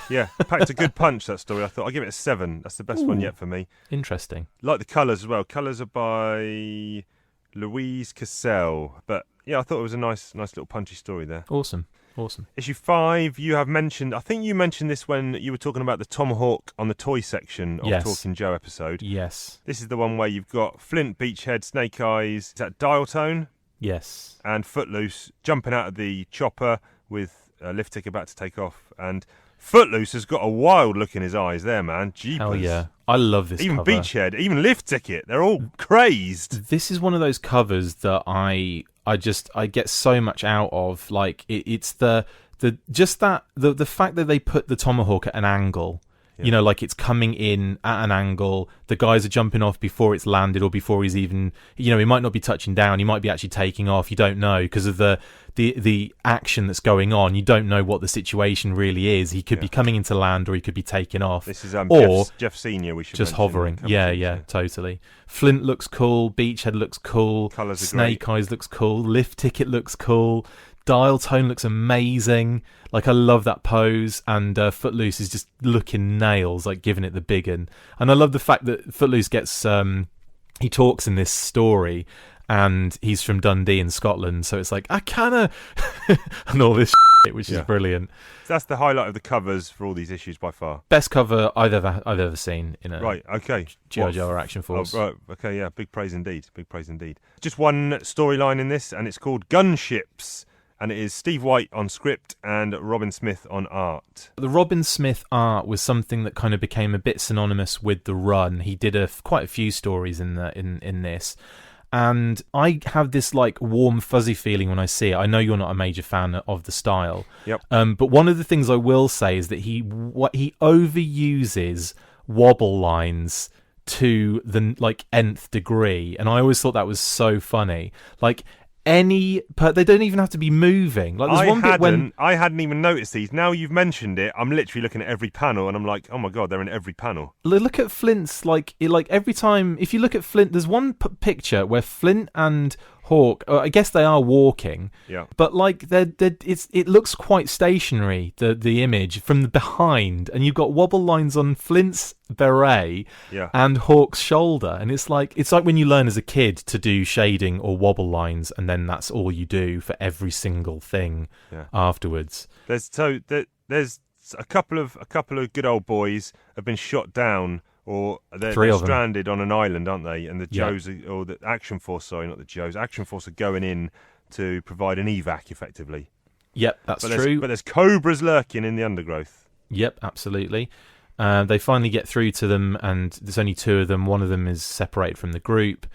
Yeah, packed a good punch, that story. I thought I'll give it a 7. That's the best one yet for me. Interesting. Like the colours as well. Colours are by Louise Cassell. But yeah, I thought it was a nice little punchy story there. Awesome. Issue 5, you have mentioned, I think you mentioned this when you were talking about the Tomahawk on the toy section of Talking Joe episode. Yes. This is the one where you've got Flint, Beachhead, Snake Eyes, is that Dial Tone? Yes. And Footloose jumping out of the chopper with Lift Tick about to take off. And Footloose has got a wild look in his eyes there, man. Jeepers. Hell yeah. I love this even cover. Beachhead, even Lift Ticket, they're all crazed. This is one of those covers that I get so much out of. Like it's the fact that they put the Tomahawk at an angle. Yeah. Like it's coming in at an angle. The guys are jumping off before it's landed or before he's even, he might not be touching down. He might be actually taking off. You don't know because of the action that's going on. You don't know what the situation really is. He could be coming into land or he could be taking off. This is Jeff Senior. We should just hovering. Yeah, totally. Flint looks cool. Beachhead looks cool. Colours are Snake great. Eyes looks cool. Lift Ticket looks cool. Dial Tone looks amazing. Like, I love that pose. And Footloose is just looking nails, like giving it the big un. And I love the fact that Footloose gets he talks in this story and he's from Dundee in Scotland, so it's like, I kinda and all this shit, which is brilliant. So that's the highlight of the covers for all these issues by far. Best cover I've ever seen in a G.I. Joe or Action Force. Oh, right, okay, yeah, big praise indeed. Just one storyline in this, and it's called Gunships. And it is Steve White on script and Robin Smith on art. The Robin Smith art was something that kind of became a bit synonymous with the run. He did quite a few stories in this. And I have this like warm, fuzzy feeling when I see it. I know you're not a major fan of the style. Yep. But one of the things I will say is that he overuses wobble lines to the like nth degree. And I always thought that was so funny. Like, they don't even have to be moving. Like there's one bit when I hadn't even noticed these. Now you've mentioned it, I'm literally looking at every panel and I'm like, oh my god, they're in every panel. Look at Flint's like every time. If you look at Flint, there's one picture where Flint and Hawk, I guess they are walking. Yeah. But like it looks quite stationary, the image from the behind, and you've got wobble lines on Flint's beret and Hawk's shoulder, and it's like when you learn as a kid to do shading or wobble lines, and then that's all you do for every single thing afterwards. There's a couple of good old boys have been shot down. Or they're stranded on an island, aren't they? And the Joes, or the Action Force, not the Joes. Action Force are going in to provide an evac, effectively. Yep, that's true. But there's cobras lurking in the undergrowth. Yep, absolutely. They finally get through to them, and there's only 2 of them. One of them is separated from the group,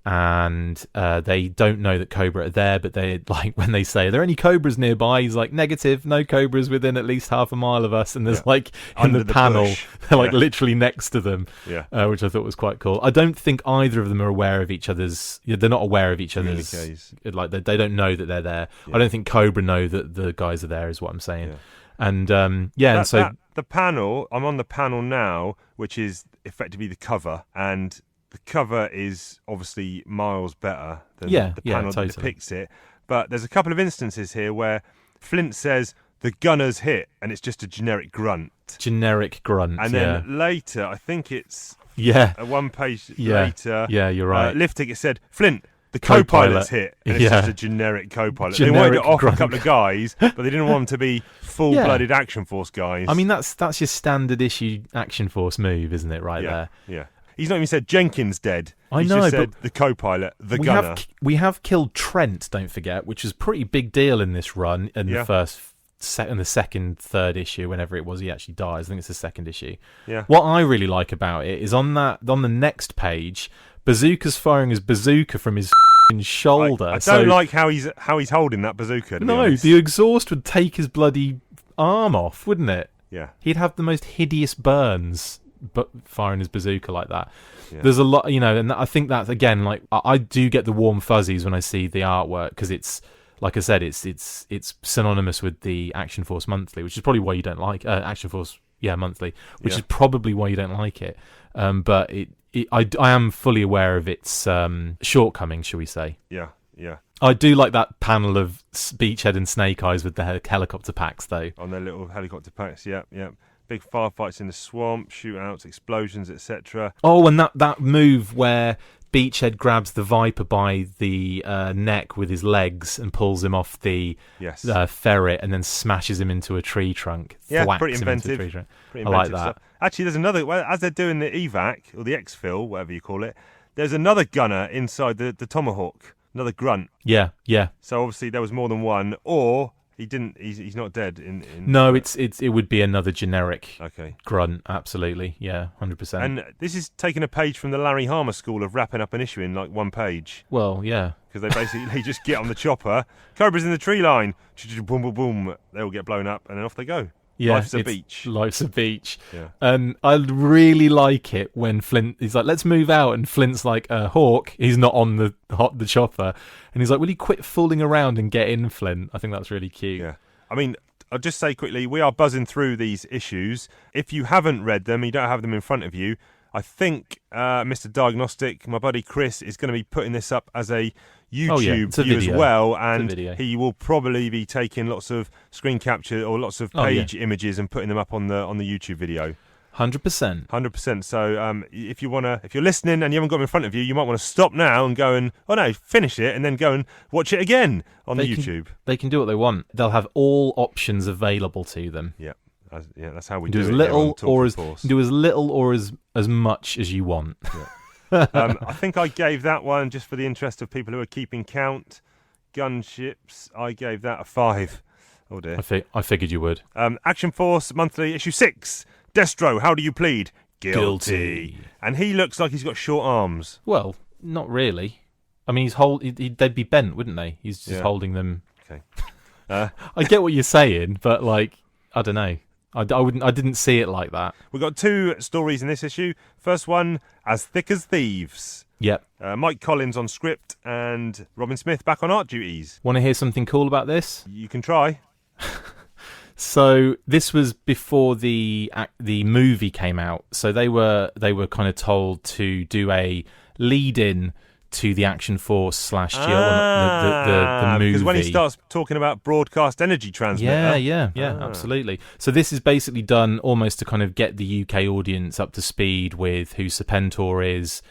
and they don't know that Cobra are there, but they like when they say, are there any Cobras nearby? He's like, negative, no Cobras within at least half a mile of us. And there's like in the panel, they're like literally next to them, which I thought was quite cool. I don't think either of them are aware of each other's. They're not aware of each other's. Like they don't know that they're there. I don't think Cobra know that the guys are there. Is what I'm saying. And and so the panel. I'm on the panel now, which is effectively the cover, and the cover is obviously miles better than the panel that depicts it. But there's a couple of instances here where Flint says, the gunner's hit, and it's just a generic grunt. And then later, I think it's one page later. Yeah, you're right. Lift Ticket said, Flint, the co-pilot's hit, and it's just a generic co-pilot. They wanted it off a couple of guys, but they didn't want them to be full-blooded Action Force guys. I mean, that's your standard issue Action Force move, isn't it, there? Yeah. He's not even said Jenkins dead. He's know, just said the co-pilot, the gunner. We have killed Trent, don't forget, which is a pretty big deal in this run in the second, third issue, whenever it was he actually dies. I think it's the second issue. Yeah. What I really like about it is on the next page, Bazooka's firing his bazooka from his shoulder. I don't like how he's holding that bazooka. To be honest. The exhaust would take his bloody arm off, wouldn't it? Yeah. He'd have the most hideous burns, but firing his bazooka like that. Yeah. There's a lot, and I think that's, again, like, I do get the warm fuzzies when I see the artwork, because it's, like I said, it's synonymous with the Action Force Monthly, which is probably why you don't like Action Force, Monthly, which is probably why you don't like it. But I am fully aware of its shortcomings, shall we say? Yeah. I do like that panel of Beachhead and Snake Eyes with the helicopter packs, though. On their little helicopter packs, yeah. Big firefights in the swamp, shootouts, explosions, etc. Oh, and that move where Beachhead grabs the Viper by the neck with his legs and pulls him off the ferret and then smashes him into a tree trunk. Yeah, pretty inventive. I like that. Stuff. Actually, there's another, as they're doing the evac, or the exfil, whatever you call it, there's another gunner inside the Tomahawk, another grunt. Yeah. So obviously there was more than one, or... He's not dead. No, it would be another generic okay. grunt. Absolutely, yeah, 100%. And this is taking a page from the Larry Harmer school of wrapping up an issue in like one page. Well, yeah, because they basically just get on the chopper. Cobra's in the tree line. Boom, boom, boom. They all get blown up, and then off they go. Yeah, Life's a beach. Life's a beach. Yeah. And I really like it when Flint is like, let's move out. And Flint's like, Hawk, he's not on the chopper. And he's like, will you quit fooling around and get in, Flint? I think that's really cute. Yeah. I mean, I'll just say quickly, we are buzzing through these issues. If you haven't read them, you don't have them in front of you, I think Mr. Diagnostic, my buddy Chris, is going to be putting this up as a YouTube view as well, and he will probably be taking lots of screen capture or lots of page images and putting them up on the YouTube video. 100%. So if you're listening and you haven't got them in front of you, you might want to stop now and go and finish it and then go and watch it again on the YouTube. They can do what they want. They'll have all options available to them. Yeah. That's how we do it. Do as little or as much as you want. Yeah. I think I gave that one, just for the interest of people who are keeping count, Gunships, I gave that a 5. Oh dear. I figured you would. Action Force Monthly issue 6. Destro, how do you plead? Guilty. And he looks like he's got short arms. Well, not really. I mean, they'd be bent, wouldn't they? He's just holding them. Okay. I get what you're saying, but like, I don't know. I didn't see it like that. We've got 2 stories in this issue. First one, As Thick as Thieves. Yep. Mike Collins on script and Robin Smith back on art duties. Want to hear something cool about this? You can try. So this was before the movie came out. So they were kind of told to do a lead-in to the Action Force / the movie. Because when he starts talking about broadcast energy transmitter. Yeah, absolutely. So this is basically done almost to kind of get the UK audience up to speed with who Serpentor is,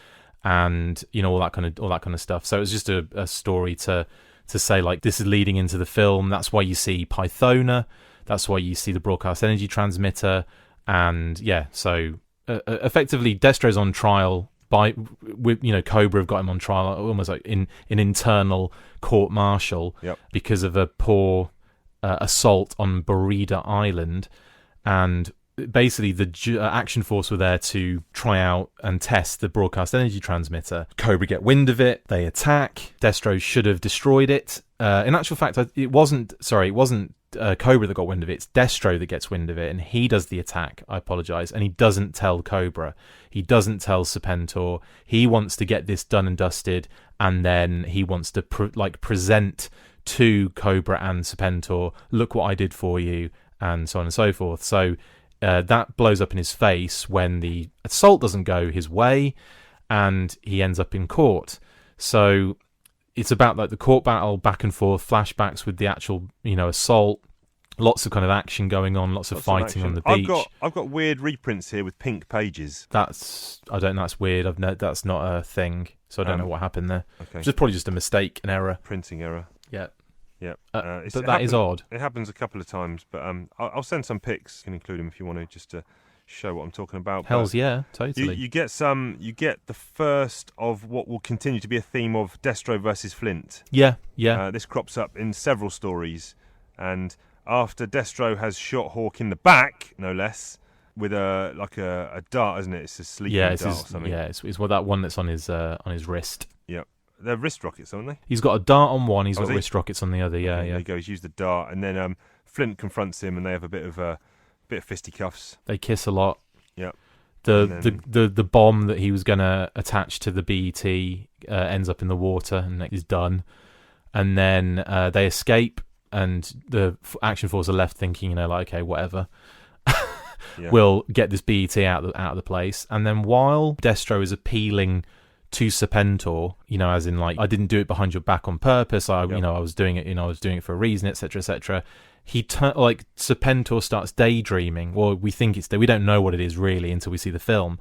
and all that kind of stuff. So it was just a story to say, like, this is leading into the film. That's why you see Pythona. That's why you see the broadcast energy transmitter. And so effectively Destro's on trial. Cobra have got him on trial almost like in an internal court-martial because of a poor assault on Burida Island, and basically the Action Force were there to try out and test the broadcast energy transmitter. Cobra get wind of it, they attack. Destro should have destroyed it. In actual fact, it wasn't Cobra that got wind of it. It's Destro that gets wind of it, and he does the attack. I apologise. And he doesn't tell Cobra. He doesn't tell Serpentor. He wants to get this done and dusted, and then he wants to present to Cobra and Serpentor, look what I did for you, and so on and so forth. So that blows up in his face when the assault doesn't go his way, and he ends up in court. So it's about like the court battle, back and forth, flashbacks with the actual, assault, lots of kind of action going on, lots of fighting on the beach. I've got weird reprints here with pink pages. That's weird. That's not a thing, so I don't know what happened there. Okay. It's probably just a mistake, an error. Printing error. Yeah. Yeah. But that is odd. It happens a couple of times, but I'll send some pics. You can include them if you want to, just to show what I'm talking about. Yeah, totally. You get the first of what will continue to be a theme of Destro versus Flint. Yeah. This crops up in several stories, and after Destro has shot Hawk in the back, no less, with a dart, isn't it? It's a sleeping Yeah, dart or something. it's what that one that's on his wrist. Yeah. They're wrist rockets, aren't they? He's got a dart on one, he's got wrist rockets on the other, yeah. There you go, he's used the dart, and then Flint confronts him, and they have a bit of fisticuffs. They kiss a lot. Yeah. The bomb that he was going to attach to the BET ends up in the water and is done. And then they escape, and the Action Force are left thinking, okay, whatever. We'll get this BET out of the place. And then while Destro is appealing to Serpentor, as in like, I didn't do it behind your back on purpose. I was doing it, I was doing it for a reason, etc., etc. Serpentor starts daydreaming. Well, we think we don't know what it is really until we see the film.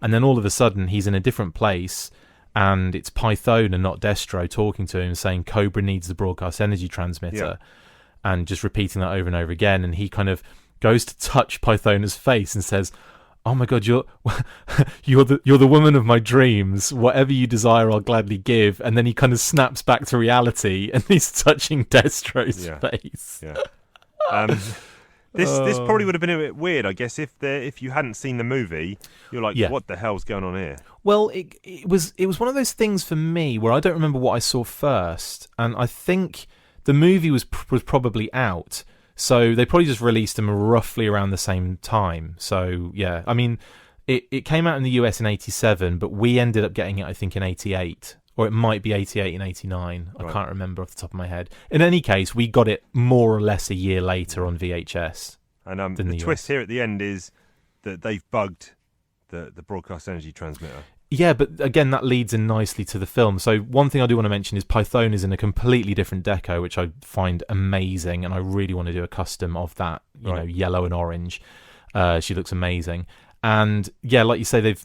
And then all of a sudden he's in a different place, and it's Python and not Destro talking to him, saying Cobra needs the broadcast energy transmitter, and just repeating that over and over again. And he kind of goes to touch Pythona's face and says, "Oh my God, you're the woman of my dreams. Whatever you desire, I'll gladly give." And then he kind of snaps back to reality, and he's touching Destro's face. Yeah. This probably would have been a bit weird, I guess, if you hadn't seen the movie. You're like, what the hell's going on here? Well, it was one of those things for me where I don't remember what I saw first, and I think the movie was probably out. So they probably just released them roughly around the same time. So, yeah, I mean, it came out in the US in 87, but we ended up getting it, I think, in 88. Or it might be 88 and 89. I can't remember off the top of my head. In any case, we got it more or less a year later on VHS. And the twist here at the end is that they've bugged the broadcast energy transmitter. Yeah, but again, that leads in nicely to the film. So one thing I do want to mention is Python is in a completely different deco, which I find amazing, and I really want to do a custom of that, yellow and orange. She looks amazing. And yeah, like you say,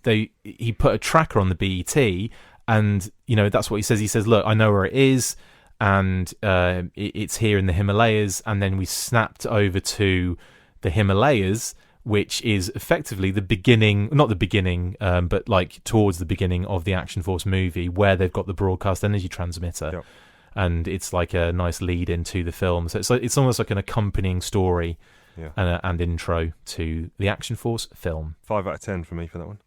he put a tracker on the BET, and that's what he says. He says, "Look, I know where it is, and it's here in the Himalayas." And then we snapped over to the Himalayas, which is effectively the beginning, not the beginning, but like towards the beginning of the Action Force movie, where they've got the broadcast energy transmitter. Yep. And it's like a nice lead into the film. So it's almost like an accompanying story and intro to the Action Force film. 5 out of 10 for me for that one.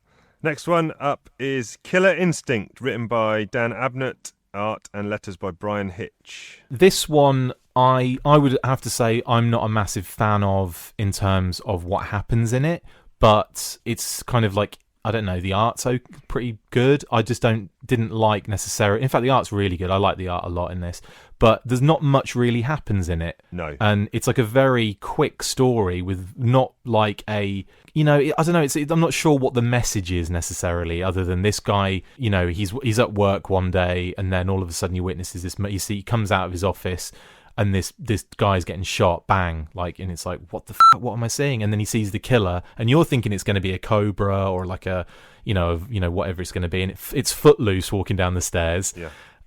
Next one up is Killer Instinct, written by Dan Abnett, art and letters by Brian Hitch. This one, I would have to say I'm not a massive fan of in terms of what happens in it, but it's kind of like, I don't know, the art's pretty good. I just didn't like necessarily. In fact, the art's really good. I like the art a lot in this, but there's not much really happens in it. No, and it's like a very quick story with not like a, I don't know. I'm not sure what the message is necessarily, other than this guy. He's at work one day, and then all of a sudden he witnesses this. You see, he comes out of his office, and this guy's getting shot, bang, and it's like, what the fuck, what am I seeing? And then he sees the killer, and you're thinking it's going to be a cobra or like a, whatever it's going to be, and it's Footloose walking down the stairs,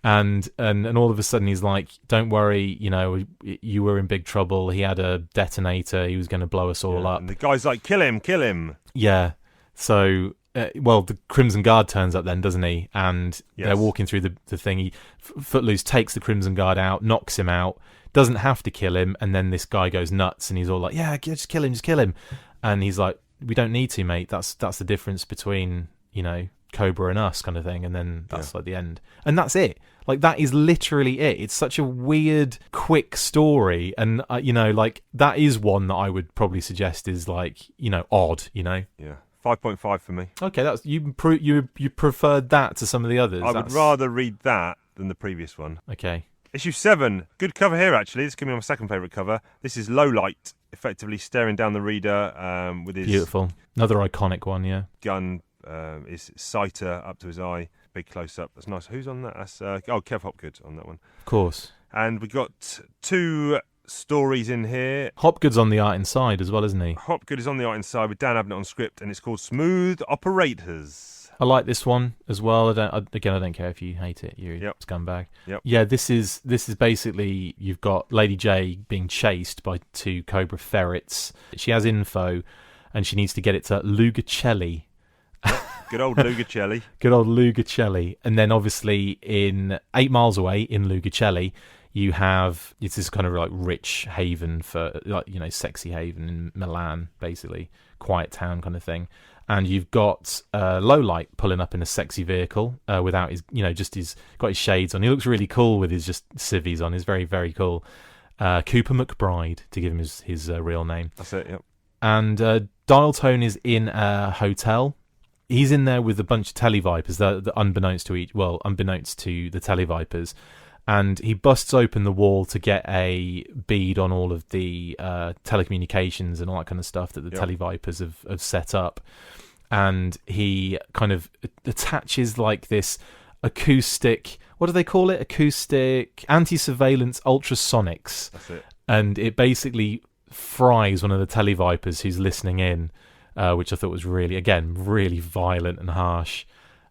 and all of a sudden he's like, don't worry, you were in big trouble. He had a detonator. He was going to blow us all up. And the guy's like, kill him. Yeah. So. The Crimson Guard turns up then, doesn't he? And they're walking through the thing. Footloose takes the Crimson Guard out, knocks him out, doesn't have to kill him, and then this guy goes nuts, and he's all like, yeah, just kill him. And he's like, we don't need to, mate. That's the difference between, Cobra and us kind of thing. And then that's like the end. And that's it. Like, that is literally it. It's such a weird, quick story. And, that is one that I would probably suggest is like, odd, Yeah. 5.5 for me. Okay, that's you preferred that to some of the others. I would rather read that than the previous one. Okay. Issue 7. Good cover here, actually. This could be my second favourite cover. This is Low Light, effectively staring down the reader with his... Beautiful. Another iconic one, yeah. Gun, his sighter up to his eye. Big close-up. That's nice. Who's on that? That's Kev Hopgood on that one. Of course. And we got 2... stories in here. Hopgood's on the art inside as well, isn't he? Hopgood is on the art inside with Dan Abnett on script, and it's called Smooth Operators. I like this one as well. I don't care if you hate it. You're a scumbag. Yep. Yeah, this is basically, you've got Lady J being chased by 2 Cobra ferrets. She has info, and she needs to get it to Lugacelli. Good old Lugacelli. Good old Lugacelli. And then obviously in 8 miles away in Lugacelli, You have, it's this kind of like rich haven for, like, you know, sexy haven in Milan, basically, quiet town kind of thing. And you've got Lowlight pulling up in a sexy vehicle without his, you know, just got his shades on. He looks really cool with his just civvies on. He's very, very cool. Cooper McBride, to give him his real name. That's it, yep. And Dial Tone is in a hotel. He's in there with a bunch of televipers, that unbeknownst to the televipers. And he busts open the wall to get a bead on all of the telecommunications and all that kind of stuff that the televipers have set up. And he kind of attaches like this acoustic, what do they call it? Acoustic anti-surveillance ultrasonics. That's it. And it basically fries one of the televipers who's listening in, which I thought was really violent and harsh.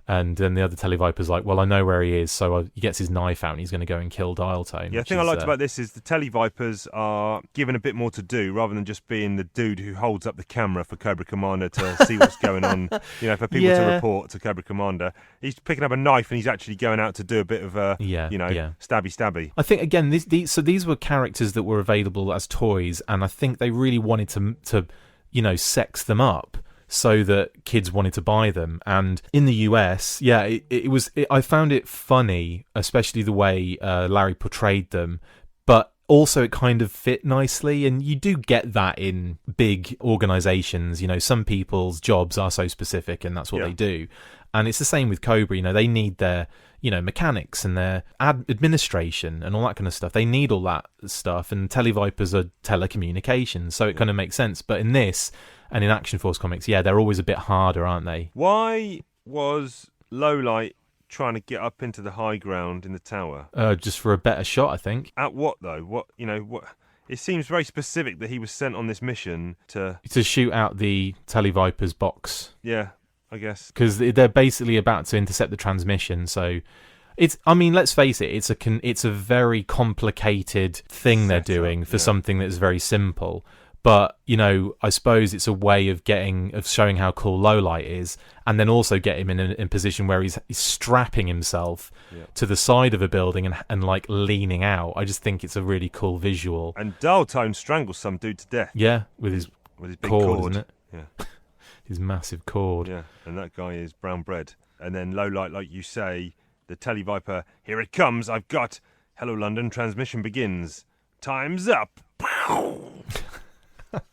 And then the other televiper's like, well, I know where he is, so he gets his knife out and he's going to go and kill Dial Tone. Yeah, the thing I liked about this is the televipers are given a bit more to do, rather than just being the dude who holds up the camera for Cobra Commander to see what's going on, you know, for people to report to Cobra Commander. He's picking up a knife and he's actually going out to do a bit of stabby. I think, again, these were characters that were available as toys, and I think they really wanted to you know, sex them up so that kids wanted to buy them. And in the US, I found it funny, especially the way Larry portrayed them, but also it kind of fit nicely. And you do get that in big organizations. You know, some people's jobs are so specific and that's what they do. And it's the same with Cobra. You know, they need their, you know, mechanics and their administration and all that kind of stuff. They need all that stuff, and televipers are telecommunications, so it kind of makes sense. But in this, and in Action Force comics, they're always a bit harder, aren't they? Why was Lowlight trying to get up into the high ground in the tower? Just for a better shot, I think. At what, though? What? It seems very specific that he was sent on this mission to shoot out the televiper's box. Yeah, I guess. Because they're basically about to intercept the transmission, so... let's face it, it's a very complicated thing they're doing for something that's very simple. But, you know, I suppose it's a way of showing how cool Lowlight is, and then also get him in a position where he's strapping himself to the side of a building and like leaning out. I just think it's a really cool visual. And Dial Tone strangles some dude to death. Yeah, with his big cord, isn't it? Yeah. His massive cord. Yeah, and that guy is brown bread. And then Lowlight, like you say, the televiper, here it comes, I've got, hello London, transmission begins. Time's up.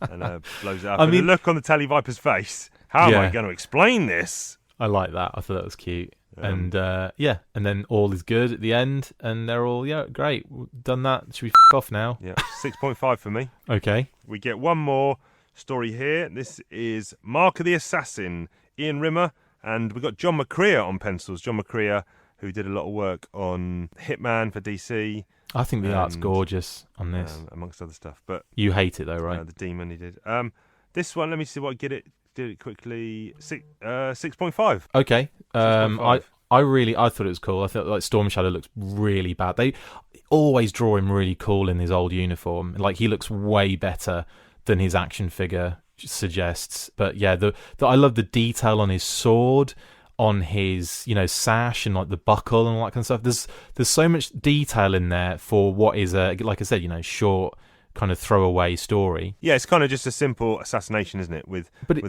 And blows it up. The look on the televiper's face, how am I going to explain this? I like that. I thought that was cute. And then all is good at the end, and they're all, great, done that, should we f*** off now? Yeah, 6.5 for me. Okay. We get one more story here. This is Mark of the Assassin, Ian Rimmer, and we've got John McCrea on pencils. John McCrea, who did a lot of work on Hitman for DC. I think the art's gorgeous on this. Amongst other stuff. But you hate it though, right? The Demon he did. This one, let me see what I did it quickly. 6.5. Okay. 6.5. I thought it was cool. I thought like Storm Shadow looks really bad. They always draw him really cool in his old uniform. Like he looks way better than his action figure suggests. But yeah, I love the detail on his sword, on his, you know, sash and like the buckle and all that kind of stuff. There's so much detail in there for what is a, like I said, you know, short kind of throwaway story. Yeah, it's kind of just a simple assassination, isn't it?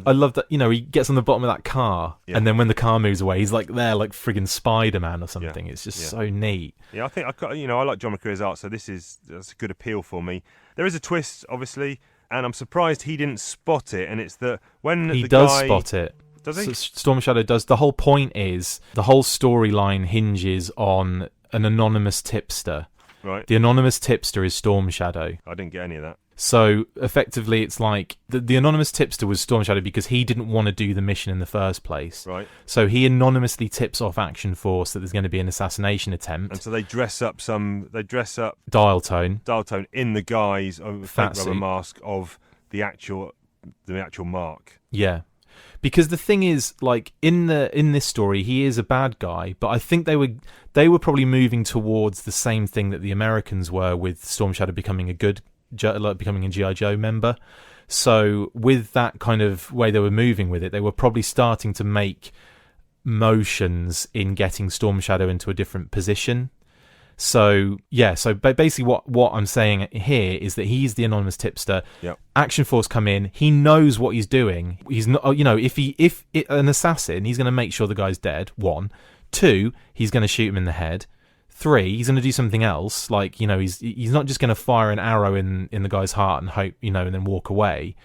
I love that, you know, he gets on the bottom of that car and then when the car moves away, he's like there like friggin' Spider-Man or something. It's just so neat. Yeah, I think I like John McCrea's art, so that's a good appeal for me. There is a twist, obviously, and I'm surprised he didn't spot it. And it's that when he does spot it. Does he? Storm Shadow does. The whole point is the whole storyline hinges on an anonymous tipster. Right. The anonymous tipster is Storm Shadow. I didn't get any of that. So effectively, it's like the anonymous tipster was Storm Shadow because he didn't want to do the mission in the first place. Right. So he anonymously tips off Action Force that there's going to be an assassination attempt. And so they dress up Dial Tone in the guise of a fake rubber suit. mask of the actual mark. Yeah. Because the thing is, like in this story, he is a bad guy, but I think they were probably moving towards the same thing that the Americans were with Storm Shadow becoming becoming a G.I. Joe member. So with that kind of way they were moving with it, they were probably starting to make motions in getting Storm Shadow into a different position. So basically what I'm saying here is that he's the anonymous tipster. Yep. Action Force come in. He knows what he's doing. He's not, if an assassin, he's going to make sure the guy's dead. 1, 2, he's going to shoot him in the head. 3, he's going to do something else. Like, he's not just going to fire an arrow in the guy's heart and hope, and then walk away.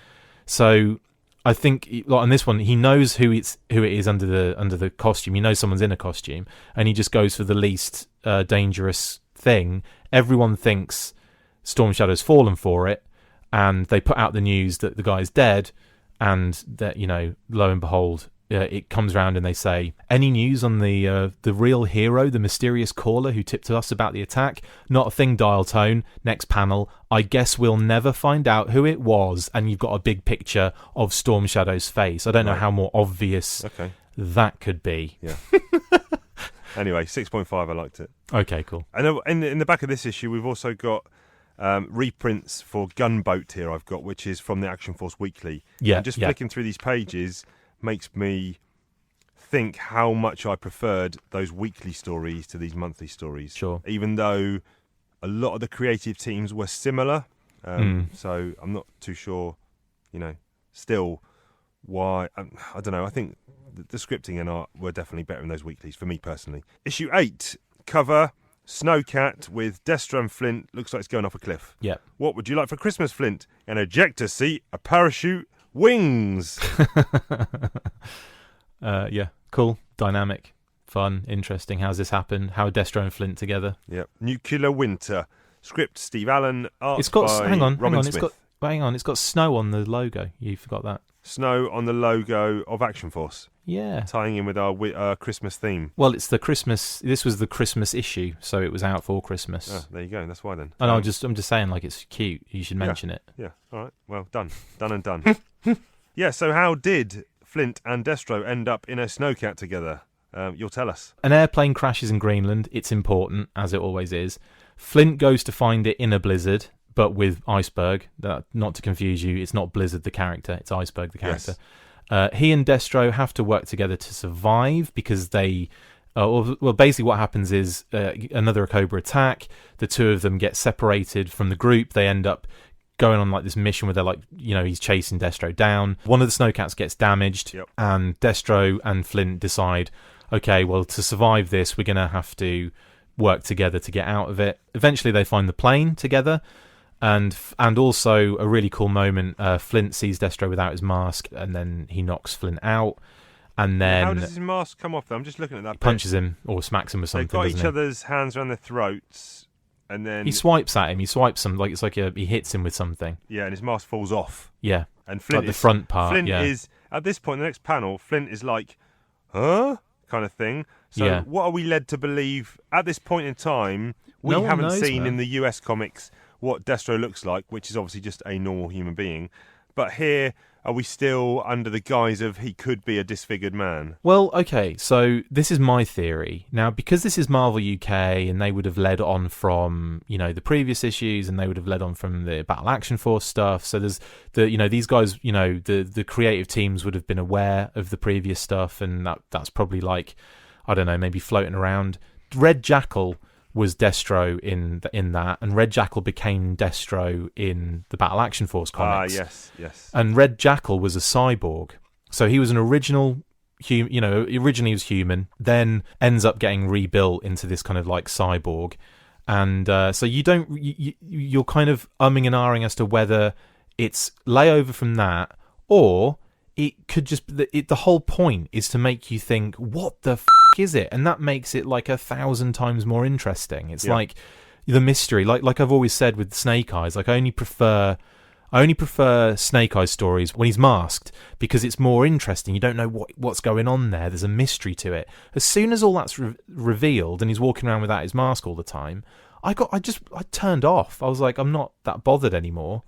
So I think, like on this one, he knows who it is under the costume. He knows someone's in a costume, and he just goes for the least dangerous thing. Everyone thinks Storm Shadow's fallen for it, and they put out the news that the guy's dead, and that lo and behold, it comes round and they say, any news on the real hero, the mysterious caller who tipped us about the attack? Not a thing, dial tone. Next panel. I guess we'll never find out who it was. And you've got a big picture of Storm Shadow's face. I don't know how more obvious that could be. Yeah. Anyway, 6.5, I liked it. Okay, cool. And in the back of this issue, we've also got reprints for Gunboat here, I've got, which is from the Action Force Weekly. Yeah. And just flicking through these pages makes me think how much I preferred those weekly stories to these monthly stories. Sure. Even though a lot of the creative teams were similar. So I'm not too sure, still why. I don't know. I think the scripting and art were definitely better in those weeklies for me personally. Issue 8, cover Snowcat with Destro and Flint. Looks like it's going off a cliff. Yeah. What would you like for Christmas, Flint? An ejector seat, a parachute, wings. Yeah, cool, dynamic, fun, interesting. How's this happen? How are Destro and Flint together? Yep. Nuclear Winter. Script Steve Allen. Art It's got by hang on. Smith. It's got snow on the logo. You forgot that. Snow on the logo of Action Force. Yeah. Tying in with our Christmas theme. Well, it's the Christmas. This was the Christmas issue, so it was out for Christmas. Ah, there you go. That's why then. And I'm just saying, like, it's cute. You should mention it. Yeah. All right. Well, done and done. Yeah. So how did Flint and Destro end up in a snowcat together? You'll tell us. An airplane crashes in Greenland. It's important, as it always is. Flint goes to find it in a blizzard, but with Iceberg. Not to confuse you, it's not Blizzard the character, it's Iceberg the character. Yes. He and Destro have to work together to survive because they... well, basically what happens is another Cobra attack. The two of them get separated from the group. They end up going on like this mission where they're like, he's chasing Destro down. One of the snowcats gets damaged, and Destro and Flint decide, okay, well, to survive this, we're going to have to work together to get out of it. Eventually they find the plane together, and also a really cool moment, Flint sees Destro without his mask, and then he knocks Flint out, and then how does his mask come off though? I'm just looking at that. He punches him or smacks him with something. They've got each other's hands around their throats, and then he swipes at him. He swipes him like it's like he hits him with something. Yeah, and his mask falls off. Yeah, and Flint like the front part. Flint is at this point, the next panel, Flint is like, huh? Kind of thing. So what are we led to believe at this point in time? We haven't seen in the US comics what Destro looks like, which is obviously just a normal human being. But here, are we still under the guise of he could be a disfigured man? Well, okay, so this is my theory. Now, because this is Marvel UK, and they would have led on from, the previous issues, and they would have led on from the Battle Action Force stuff. So there's these guys, the creative teams would have been aware of the previous stuff, and that's probably like, I don't know, maybe floating around. Red Jackal was Destro in that, and Red Jackal became Destro in the Battle Action Force comics. Yes. And Red Jackal was a cyborg, so he was an original originally he was human, then ends up getting rebuilt into this kind of like cyborg, and so you're kind of umming and ahhing as to whether it's layover from that, or it could just the whole point is to make you think, what the is it? And that makes it like 1,000 times more interesting. It's like the mystery, like I've always said with Snake Eyes, like I only prefer Snake Eyes stories when he's masked, because it's more interesting. You don't know what's going on there. There's a mystery to it. As soon as all that's revealed and he's walking around without his mask all the time, I turned off. I was like, I'm not that bothered anymore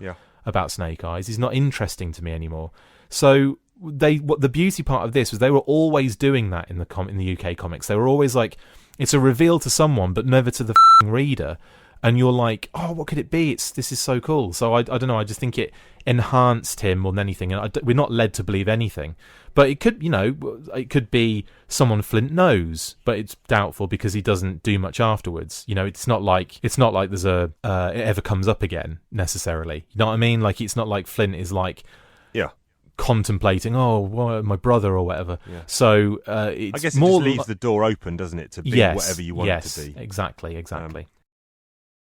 about Snake Eyes. He's not interesting to me anymore. So the beauty part of this was they were always doing that in the UK comics. They were always like, it's a reveal to someone, but never to the reader. and you're like, oh, what could it be? This is so cool. So I don't know. I just think it enhanced him more than anything. And we're not led to believe anything, but it could, it could be someone Flint knows, but it's doubtful because he doesn't do much afterwards. It's not like there's it ever comes up again necessarily. You know what I mean? Like, it's not like Flint is like, contemplating, my brother or whatever. Yeah. So it's I guess it more just leaves the door open, doesn't it, to be whatever you want it to be. Exactly.